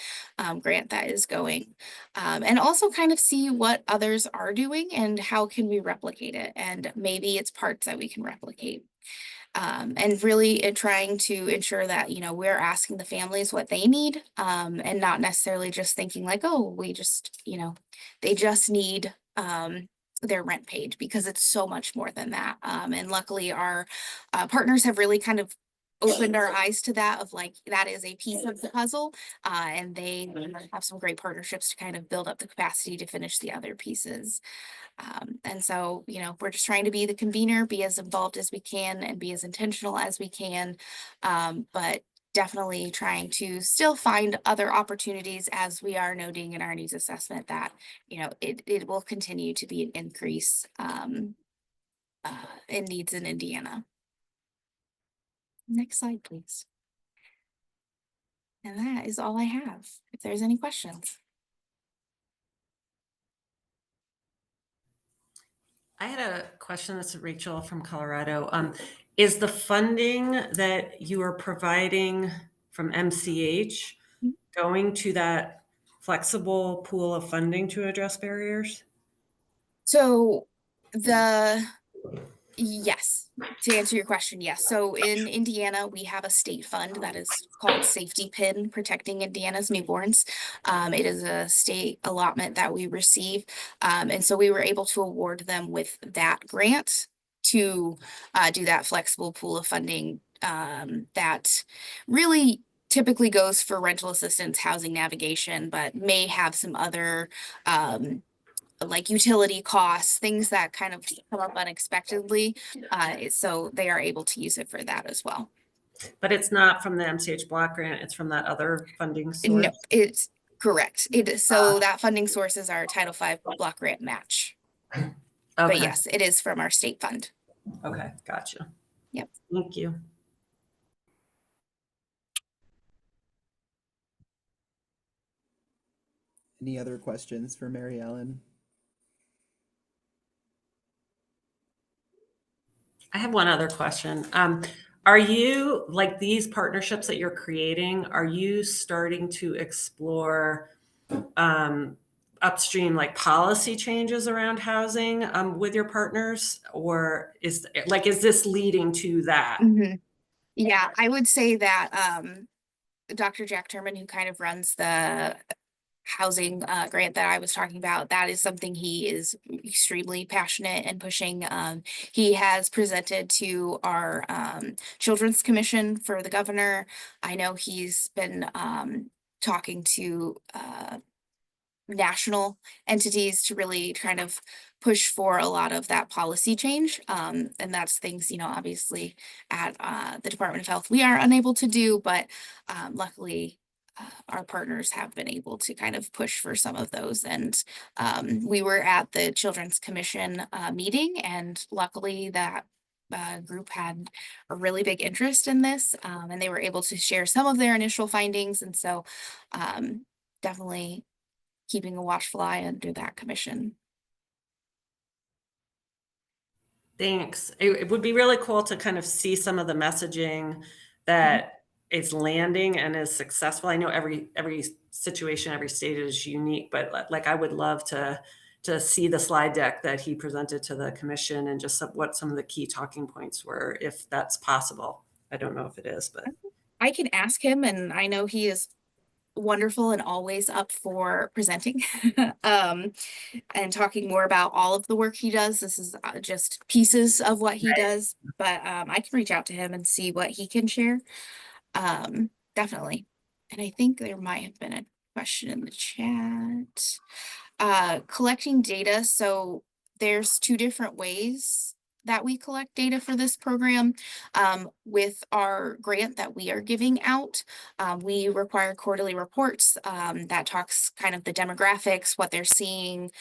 grant that is going. And also kind of see what others are doing and how can we replicate it. And maybe it's parts that we can replicate. And really trying to ensure that, you know, we're asking the families what they need and not necessarily just thinking like, oh, we just, you know, they just need their rent paid, because it's so much more than that. And luckily our partners have really kind of opened our eyes to that, of like, that is a piece of the puzzle. And they have some great partnerships to kind of build up the capacity to finish the other pieces. And so, you know, we're just trying to be the convener, be as involved as we can and be as intentional as we can. But definitely trying to still find other opportunities, as we are noting in our needs assessment, that, you know, it will continue to be an increase in needs in Indiana. Next slide, please. And that is all I have, if there's any questions. I had a question. This is Rachel from Colorado. Is the funding that you are providing from MCH going to that flexible pool of funding to address barriers? So yes, to answer your question, yes. So in Indiana, we have a state fund that is called Safety Pin, Protecting Indiana's Newborns. It is a state allotment that we receive. And so we were able to award them with that grant to do that flexible pool of funding that really typically goes for rental assistance, housing navigation, but may have some other like utility costs, things that kind of come up unexpectedly. So they are able to use it for that as well. But it's not from the MCH block grant, it's from that other funding source? No, it's correct. So that funding source is our Title V block grant match. Okay. But yes, it is from our state fund. Okay, gotcha. Yep. Thank you. Any other questions for Mary Ellen? I have one other question. Are you, like these partnerships that you're creating, are you starting to explore upstream like policy changes around housing with your partners? Or is this leading to that? Mm-hmm. Yeah, I would say that Dr. Jack Turman, who kind of runs the housing grant that I was talking about, that is something he is extremely passionate and pushing. He has presented to our Children's Commission for the governor. I know he's been talking to national entities to really kind of push for a lot of that policy change. And that's things, obviously at the Department of Health we are unable to do, but luckily our partners have been able to kind of push for some of those. And we were at the Children's Commission meeting, and luckily that group had a really big interest in this, and they were able to share some of their initial findings. And so definitely keeping a watchful eye under that commission. Thanks. It would be really cool to kind of see some of the messaging that is landing and is successful. I know every situation, every state is unique, but like I would love to see the slide deck that he presented to the commission and just what some of the key talking points were, if that's possible. I don't know if it is, but I can ask him, and I know he is wonderful and always up for presenting and talking more about all of the work he does. This is just pieces of what he does, but I can reach out to him and see what he can share. Definitely. And I think there might have been a question in the chat. Collecting data. So there's two different ways that we collect data for this program. With our grant that we are giving out, we require quarterly reports that talks kind of the demographics, what they're seeing,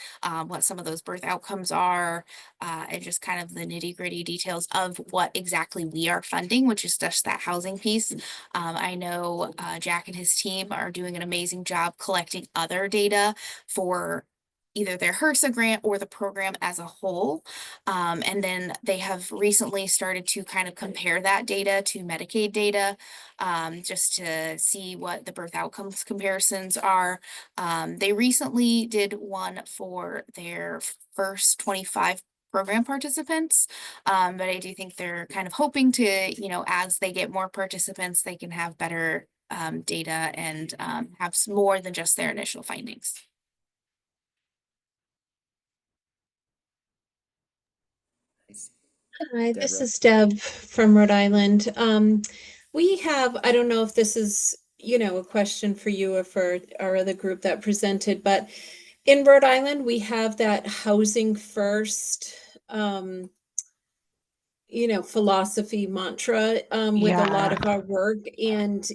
what some of those birth outcomes are, and just kind of the nitty-gritty details of what exactly we are funding, which is just that housing piece. I know Jack and his team are doing an amazing job collecting other data for either their HRSA grant or the program as a whole. And then they have recently started to kind of compare that data to Medicaid data, just to see what the birth outcomes comparisons are. They recently did one for their first 25 program participants. But I do think they're kind of hoping to, as they get more participants, they can have better data and have more than just their initial findings. Hi, this Deborah. is Deb from Rhode Island. We have, I don't know if this is, a question for you or for our other group that presented, but in Rhode Island, we have that housing first, philosophy mantra with a lot of our work. And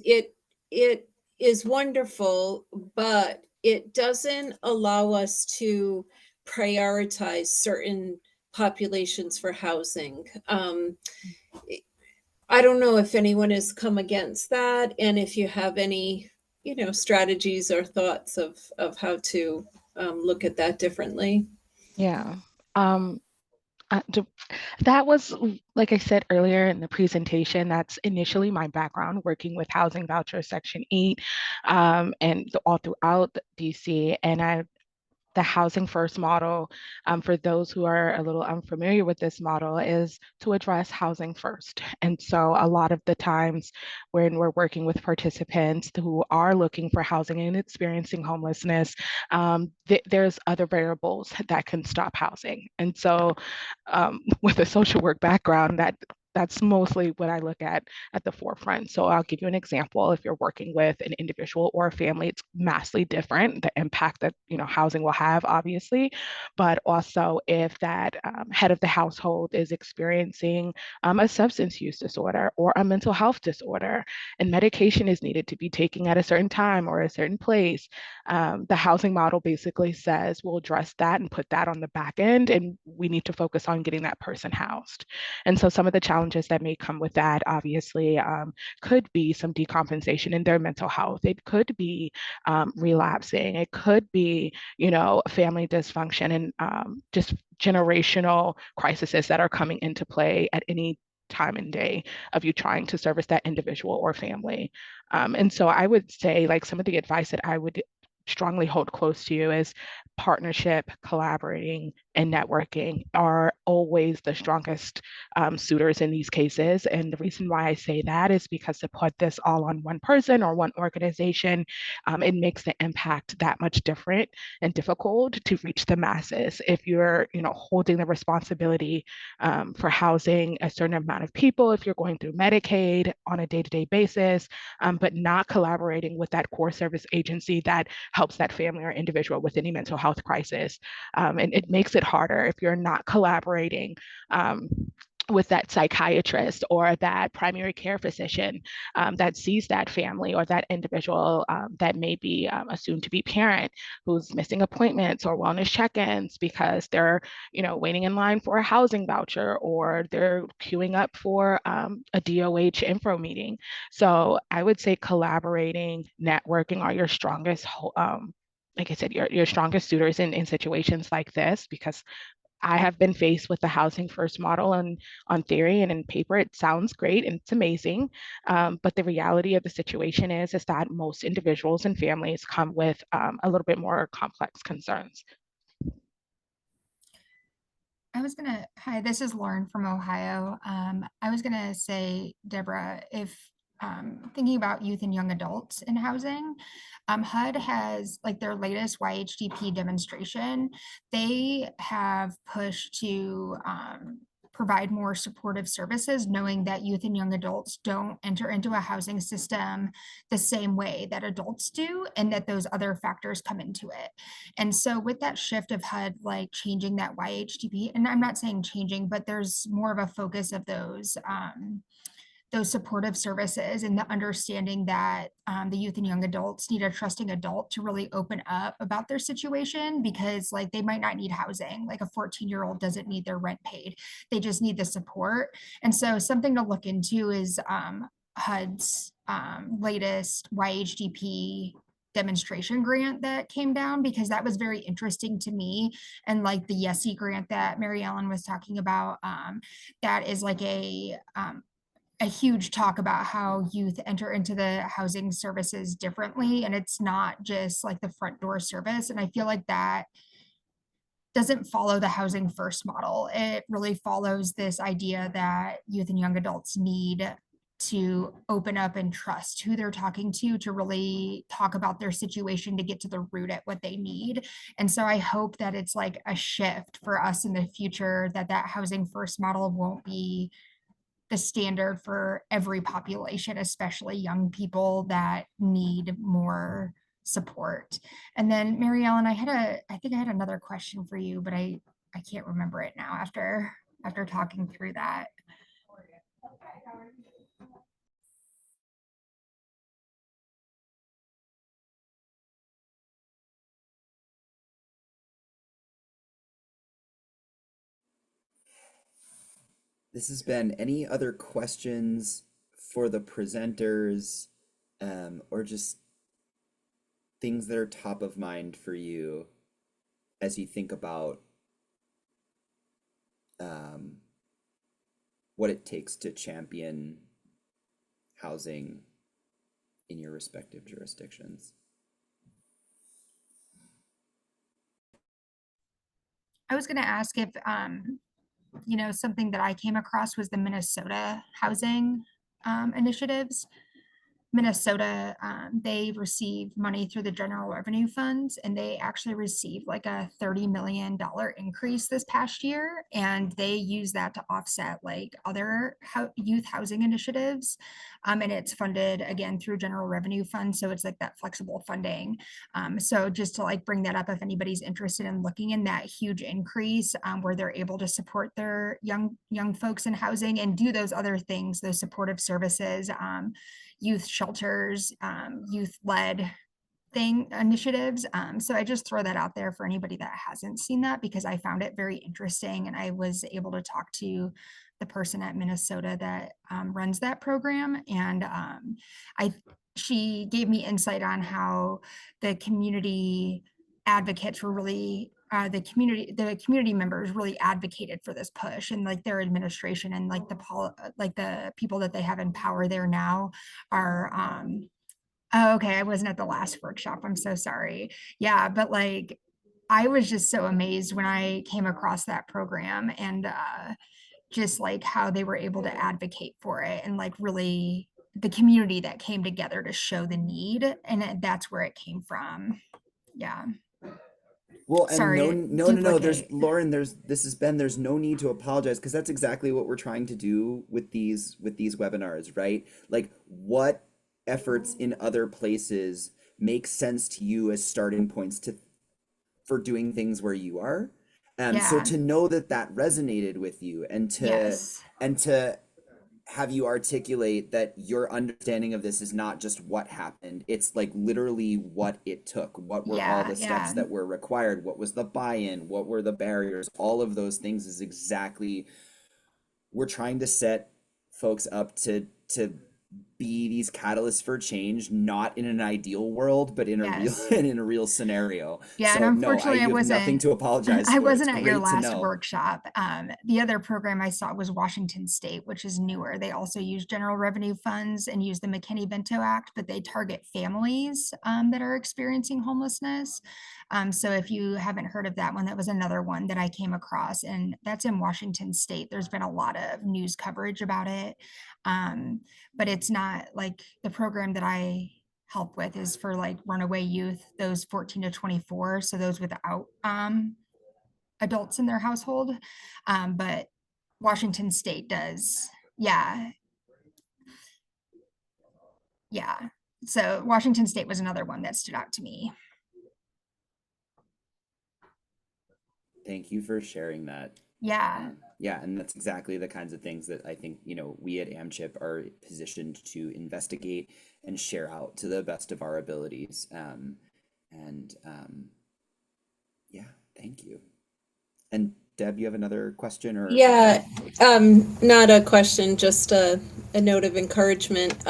it is wonderful, but it doesn't allow us to prioritize certain populations for housing. I don't know if anyone has come against that, and if you have any strategies or thoughts of how to look at that differently. Yeah. Um, that was, like I said earlier in the presentation, that's initially my background working with Housing Voucher Section 8 and all throughout DC. And the housing first model, for those who are a little unfamiliar with this model, is to address housing first. And so a lot of the times when we're working with participants who are looking for housing and experiencing homelessness, there's other variables that can stop housing. And so with a social work background, that's mostly what I look at the forefront. So I'll give you an example. If you're working with an individual or a family, it's massively different, the impact that housing will have, obviously, but also if that head of the household is experiencing a substance use disorder or a mental health disorder, and medication is needed to be taken at a certain time or a certain place, the housing model basically says we'll address that and put that on the back end, and we need to focus on getting that person housed. And so some of the challenges that may come with that, obviously, could be some decompensation in their mental health. It could be relapsing. It could be, family dysfunction and just generational crises that are coming into play at any time and day of you trying to service that individual or family. And so I would say, like, some of the advice that I would strongly hold close to you is partnership, collaborating, and networking are always the strongest suitors in these cases. And the reason why I say that is because to put this all on one person or one organization, it makes the impact that much different and difficult to reach the masses. If you're, holding the responsibility for housing a certain amount of people, if you're going through Medicaid on a day-to-day basis, but not collaborating with that core service agency that helps that family or individual with any mental health crisis. And it makes it harder if you're not collaborating with that psychiatrist or that primary care physician that sees that family or that individual that may be a soon-to-be parent who's missing appointments or wellness check-ins because they're, waiting in line for a housing voucher or they're queuing up for a DOH info meeting. So I would say collaborating, networking are your strongest like I said, your strongest suitors in situations like this, because I have been faced with the housing first model and on theory and in paper, it sounds great and it's amazing. But the reality of the situation is that most individuals and families come with a little bit more complex concerns. Hi, this is Lauren from Ohio. I was gonna say, Deborah, if thinking about youth and young adults in housing, HUD has like their latest YHDP demonstration. They have pushed to provide more supportive services, knowing that youth and young adults don't enter into a housing system the same way that adults do, and that those other factors come into it. And so with that shift of HUD, like changing that YHDP, and I'm not saying changing, but there's more of a focus of those supportive services and the understanding that the youth and young adults need a trusting adult to really open up about their situation, because like they might not need housing. Like a 14-year-old doesn't need their rent paid. They just need the support. And so something to look into is HUD's latest YHDP demonstration grant that came down, because that was very interesting to me. And like the YESI grant that Mary Ellen was talking about, that is like a huge talk about how youth enter into the housing services differently, and it's not just like the front door service. And I feel like that doesn't follow the housing first model. It really follows this idea that youth and young adults need to open up and trust who they're talking to really talk about their situation, to get to the root at what they need. And so I hope that it's like a shift for us in the future, that that housing first model won't be the standard for every population, especially young people that need more support. And then Mary Ellen, I think I had another question for you, but I can't remember it now after talking through that. This has been any other questions for the presenters, or just things that are top of mind for you as you think about what it takes to champion housing in your respective jurisdictions? I was going to ask if, something that I came across was the Minnesota housing initiatives. Minnesota, they receive money through the general revenue funds, and they actually received like a $30 million increase this past year. And they use that to offset like other youth housing initiatives. And it's funded again through general revenue funds. So it's like that flexible funding. So just to like bring that up, if anybody's interested in looking in that huge increase where they're able to support their young folks in housing and do those other things, those supportive services, youth shelters, youth-led initiatives. So I just throw that out there for anybody that hasn't seen that, because I found it very interesting, and I was able to talk to the person at Minnesota that runs that program, and she gave me insight on how the community advocates were really the community members really advocated for this push, and like their administration and like the people that they have in power there now are oh, okay, I wasn't at the last workshop, I'm so sorry. Yeah, but like I was just so amazed when I came across that program, and just like how they were able to advocate for it, and like really the community that came together to show the need, and that's where it came from. Yeah. Well, and Sorry no, to no, no, no. There's duplicate. Lauren. This has been. There's no need to apologize, because that's exactly what we're trying to do with these webinars, right? Like, what efforts in other places make sense to you as starting points for doing things where you are. So Yeah. to know that that resonated with you, and Yes. to have you articulate that your understanding of this is not just what happened, it's like literally what it took, what were all Yeah. the steps Yeah. that were required, what was the buy-in, what were the barriers, all of those things is exactly, we're trying to set folks up to be these catalysts for change, not in an ideal world, but in a real Yes. in a real scenario. Yeah, and So no, unfortunately, I you have nothing wasn't. to apologize I for. It's wasn't at your great to last know. workshop. The other program I saw was Washington State, which is newer. They also use general revenue funds and use the McKinney-Vento Act, but they target families that are experiencing homelessness. So if you haven't heard of that one, that was another one that I came across, and that's in Washington State. There's been a lot of news coverage about it, but it's not like the program that I help with is for like runaway youth, those 14 to 24, so those without adults in their household. But Washington State does. Yeah. Yeah. So Washington State was another one that stood out to me. Thank you for sharing that. Yeah. Yeah, and that's exactly the kinds of things that I think, we at AMCHP are positioned to investigate and share out to the best of our abilities. Yeah, thank you. And Deb, you have another question or? Yeah, not a question, just a note of encouragement.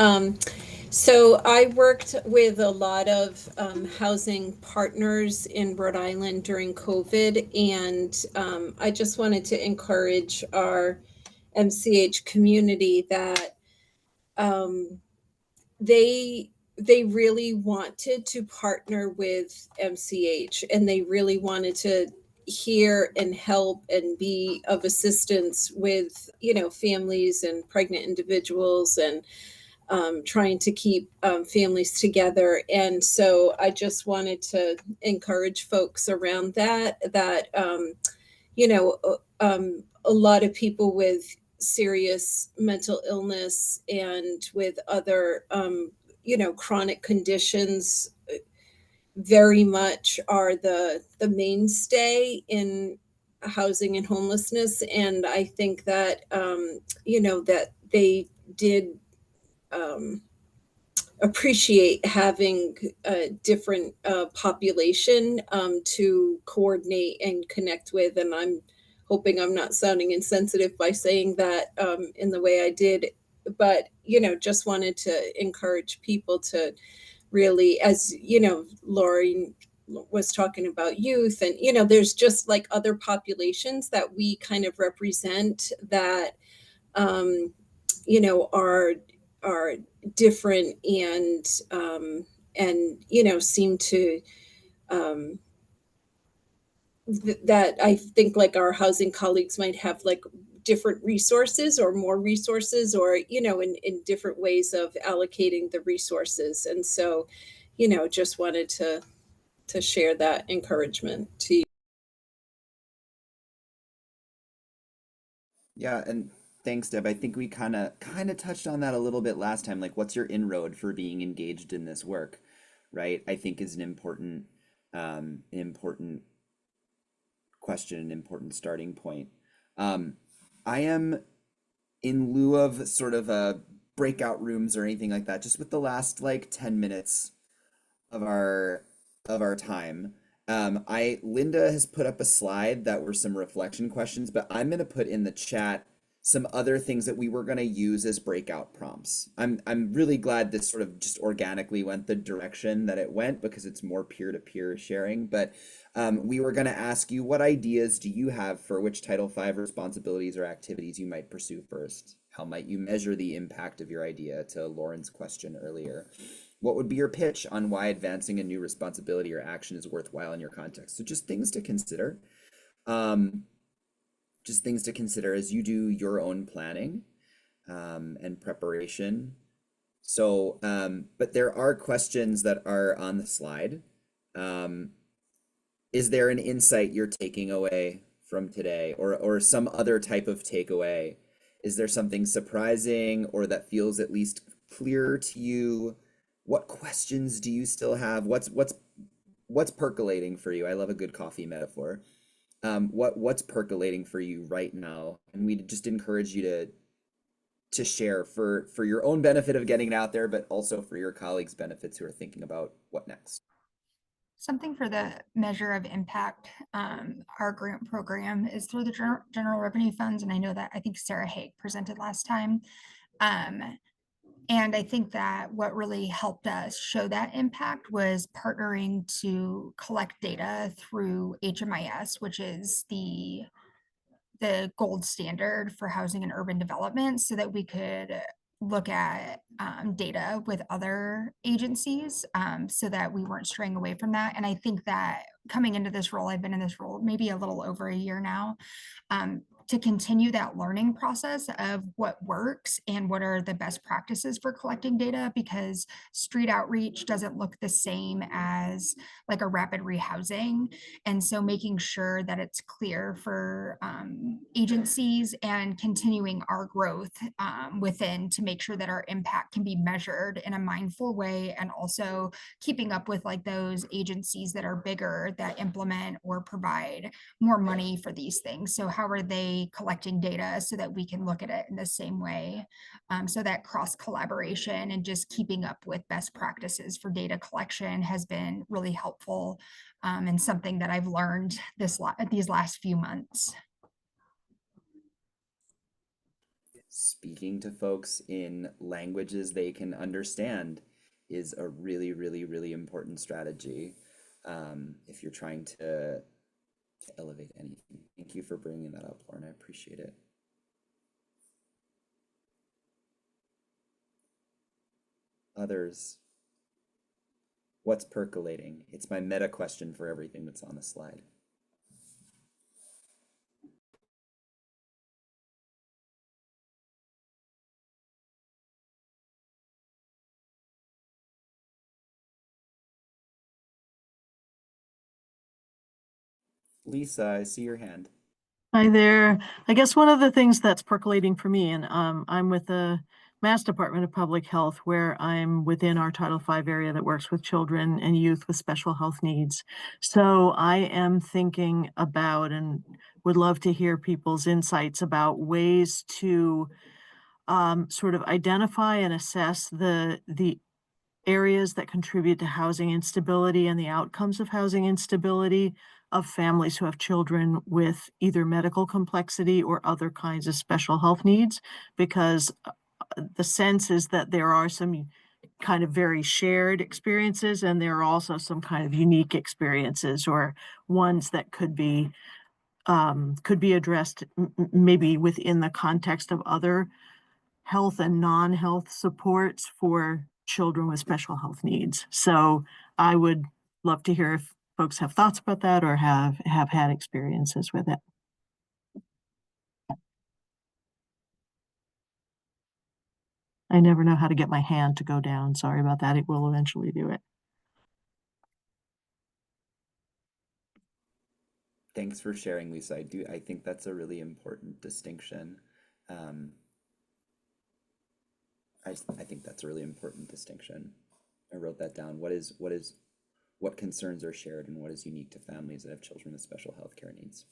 So I worked with a lot of housing partners in Rhode Island during COVID, and I just wanted to encourage our MCH community that they really wanted to partner with MCH, and they really wanted to hear and help and be of assistance with families and pregnant individuals, and trying to keep families together. And so I just wanted to encourage folks around that a lot of people with serious mental illness and with other chronic conditions very much are the mainstay in housing and homelessness. And I think that that they did appreciate having a different population to coordinate and connect with. And I'm hoping I'm not sounding insensitive by saying that in the way I did, but just wanted to encourage people to really, as you know, Lori was talking about youth, and you know, there's just like other populations that we kind of represent that you know are different and you know seem to um, that I think like our housing colleagues might have like different resources or more resources or you know in different ways of allocating the resources, and so you know just wanted to share that encouragement to you. Yeah, and thanks, Deb. I think we kind of touched on that a little bit last time. Like, what's your inroad for being engaged in this work, right? I think is an important question, an important starting point. I am, in lieu of sort of breakout rooms or anything like that, just with the last like 10 minutes of our time. Linda has put up a slide that were some reflection questions, but I'm gonna put in the chat some other things that we were gonna use as breakout prompts. I'm really glad this sort of just organically went the direction that it went because it's more peer-to-peer sharing. But we were gonna ask you, what ideas do you have for which Title V responsibilities or activities you might pursue first? How might you measure the impact of your idea, to Lauren's question earlier? What would be your pitch on why advancing a new responsibility or action is worthwhile in your context? So just things to consider. Just things to consider as you do your own planning and preparation. So, but there are questions that are on the slide. Is there an insight you're taking away from today, or some other type of takeaway? Is there something surprising or that feels at least clearer to you? What questions do you still have? What's percolating for you? I love a good coffee metaphor. What's percolating for you right now? And we just encourage you to share for your own benefit of getting it out there, but also for your colleagues' benefits who are thinking about what next. Something for the measure of impact, our grant program is through the general revenue funds. And I know that I think Sarah Haig presented last time. And I think that what really helped us show that impact was partnering to collect data through HMIS, which is the gold standard for housing and urban development, so that we could look at data with other agencies, so that we weren't straying away from that. And I think that coming into this role, I've been in this role maybe a little over a year now, to continue that learning process of what works and what are the best practices for collecting data, because street outreach doesn't look the same as like a rapid rehousing. And so making sure that it's clear for agencies and continuing our growth within, to make sure that our impact can be measured in a mindful way, and also keeping up with like those agencies that are bigger that implement or provide more money for these things. So how are they collecting data so that we can look at it in the same way? So that cross collaboration and just keeping up with best practices for data collection has been really helpful, and something that I've learned these last few months. Speaking to folks in languages they can understand is a really, really, really important strategy if you're trying to elevate anything. Thank you for bringing that up, Lauren. I appreciate it. Others, what's percolating? It's my meta question for everything that's on the slide. Lisa, I see your hand. Hi there. I guess one of the things that's percolating for me, and I'm with the Mass Department of Public Health, where I'm within our Title V area that works with children and youth with special health needs. So I am thinking about, and would love to hear people's insights about ways to sort of identify and assess the areas that contribute to housing instability and the outcomes of housing instability of families who have children with either medical complexity or other kinds of special health needs, because the sense is that there are some kind of very shared experiences, and there are also some kind of unique experiences or ones that could be addressed maybe within the context of other health and non-health supports for children with special health needs. So I would love to hear if folks have thoughts about that or have had experiences with it. I never know how to get my hand to go down. Sorry about that. It will eventually do it. Thanks for sharing, Lisa. I think that's a really important distinction. I think that's a really important distinction. I wrote that down. What concerns are shared and what is unique to families that have children with special health care needs?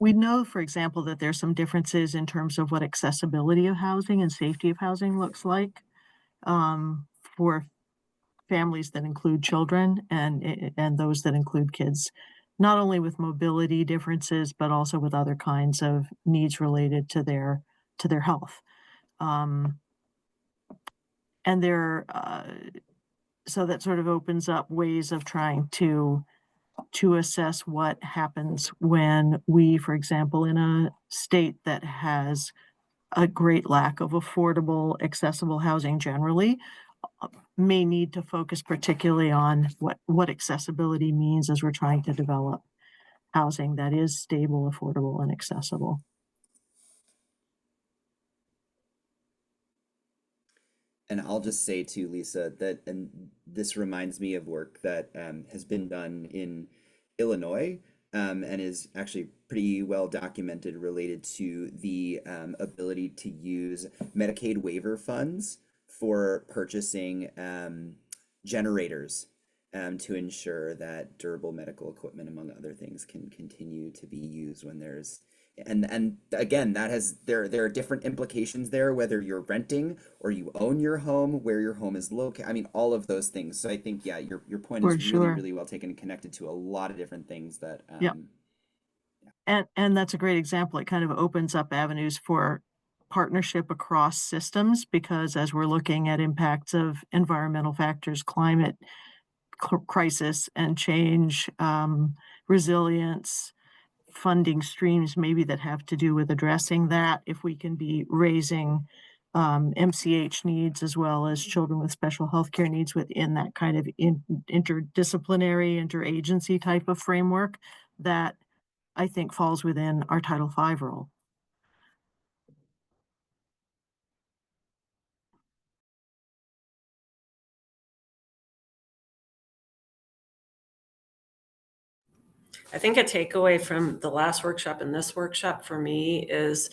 We know, for example, that there's some differences in terms of what accessibility of housing and safety of housing looks like for families that include children and those that include kids, not only with mobility differences, but also with other kinds of needs related to their health. And so that sort of opens up ways of trying to assess what happens when we, for example, in a state that has a great lack of affordable, accessible housing generally, may need to focus particularly on what accessibility means as we're trying to develop housing that is stable, affordable, and accessible. And I'll just say too, Lisa, that, and this reminds me of work that has been done in Illinois and is actually pretty well documented related to the ability to use Medicaid waiver funds for purchasing generators to ensure that durable medical equipment, among other things, can continue to be used when there's and again, that has there are different implications there, whether you're renting or you own your home, where your home is located. I mean, all of those things. So I think, yeah, your point For is really, sure. really well taken and connected to a lot of different things that Yeah. And that's a great example. It kind of opens up avenues for partnership across systems, because as we're looking at impacts of environmental factors, climate crisis and change, resilience, funding streams maybe that have to do with addressing that, if we can be raising MCH needs as well as children with special health care needs within that kind of interdisciplinary, interagency type of framework, that I think falls within our Title V role. I think a takeaway from the last workshop and this workshop for me is,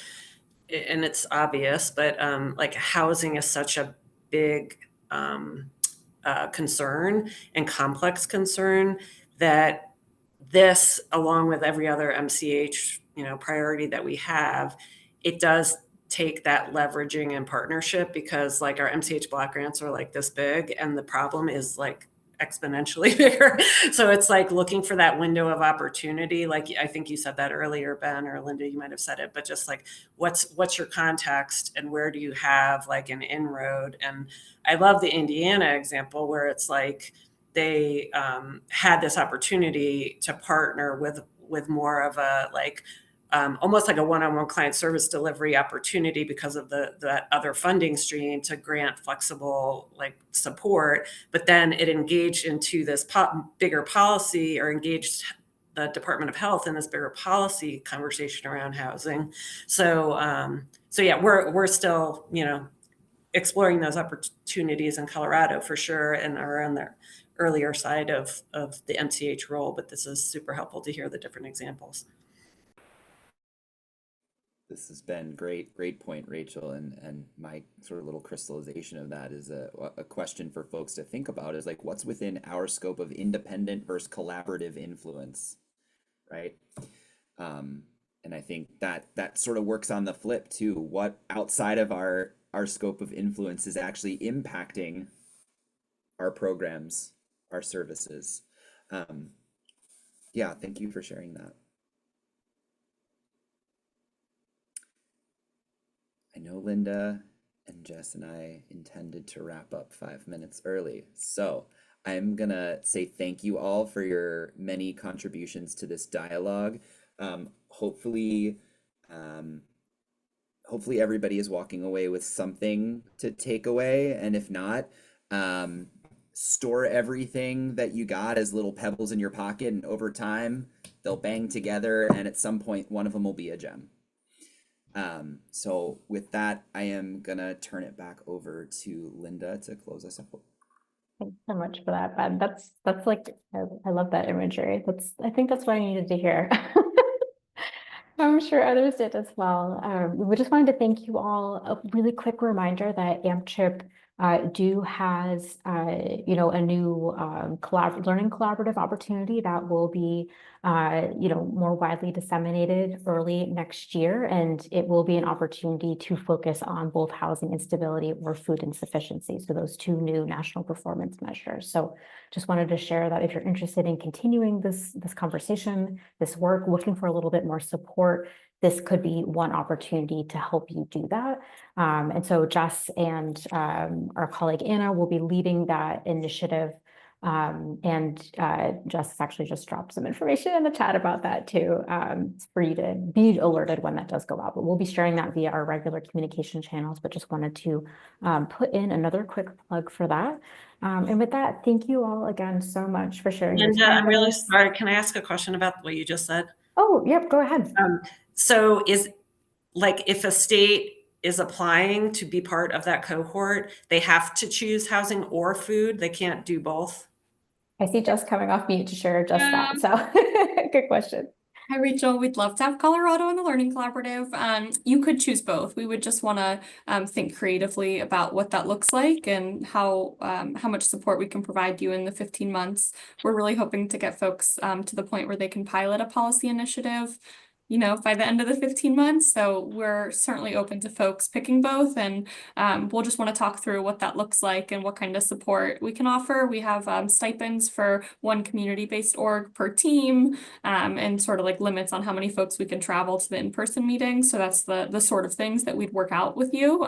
and it's obvious, but like housing is such a big concern and complex concern that this, along with every other MCH, priority that we have, it does take that leveraging and partnership, because like our MCH block grants are like this big and the problem is like exponentially bigger. So it's like looking for that window of opportunity. Like I think you said that earlier, Ben, or Linda, you might have said it, but just like what's your context and where do you have like an inroad? And I love the Indiana example where it's like they had this opportunity to partner with more of a like almost like a one-on-one client service delivery opportunity because of that other funding stream to grant flexible like support. But then it engaged into this bigger policy, or engaged the Department of Health in this bigger policy conversation around housing. So yeah, we're still exploring those opportunities in Colorado for sure, and are on the earlier side of the MCH role. But this is super helpful to hear the different examples. This has been great point, Rachel, and my sort of little crystallization of that is a question for folks to think about is like, what's within our scope of independent versus collaborative influence, right? And I think that sort of works on the flip too. What outside of our scope of influence is actually impacting our programs, our services. Yeah, thank you for sharing that. I know Linda And Jess and I intended to wrap up 5 minutes early. So I'm gonna say thank you all for your many contributions to this dialogue. Hopefully, hopefully everybody is walking away with something to take away. And if not, store everything that you got as little pebbles in your pocket, and over time they'll bang together, and at some point one of them will be a gem. So with that, I am gonna turn it back over to Linda to close us up. Thanks so much for that, Ben. That's like, I love that imagery. I think that's what I needed to hear. I'm sure others did as well. We just wanted to thank you all. A really quick reminder that AMCHP has a new learning collaborative opportunity that will be more widely disseminated early next year, and it will be an opportunity to focus on both housing instability or food insufficiency, so those two new national performance measures. So just wanted to share that if you're interested in continuing this conversation, this work, looking for a little bit more support, this could be one opportunity to help you do that. And so Jess and our colleague Anna will be leading that initiative. And Jess actually just dropped some information in the chat about that too, for you to be alerted when that does go out. But we'll be sharing that via our regular communication channels, but just wanted to put in another quick plug for that. And with that, thank you all again so much for sharing your Linda, time I'm with really us. sorry. Can I ask a question about what you just said? Oh, yep, go ahead. So is, like, if a state is applying to be part of that cohort, they have to choose housing or food? They can't do both? I see Jess coming off mute to share just that. So good question. Hi, Rachel. We'd love to have Colorado in the Learning Collaborative. You could choose both. We would just want to think creatively about what that looks like and how much support we can provide you in the 15 months. We're really hoping to get folks to the point where they can pilot a policy initiative, by the end of the 15 months. So we're certainly open to folks picking both, and we'll just want to talk through what that looks like and what kind of support we can offer. We have stipends for one community-based org per team, and sort of like limits on how many folks we can travel to the in-person meetings. So that's the sort of things that we'd work out with you.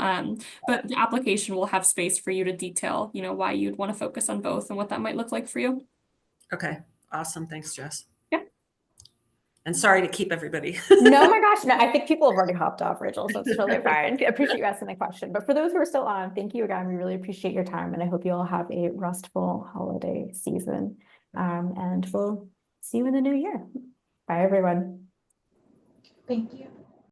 But the application will have space for you to detail, why you'd want to focus on both and what that might look like for you. Okay, awesome. Thanks, Jess. Yeah. And sorry to keep everybody. No, my gosh, no, I think people have already hopped off, Rachel, so it's totally fine. I appreciate you asking the question. But for those who are still on, thank you again. We really appreciate your time, and I hope you all have a restful holiday season. And we'll see you in the new year. Bye, everyone. Thank you.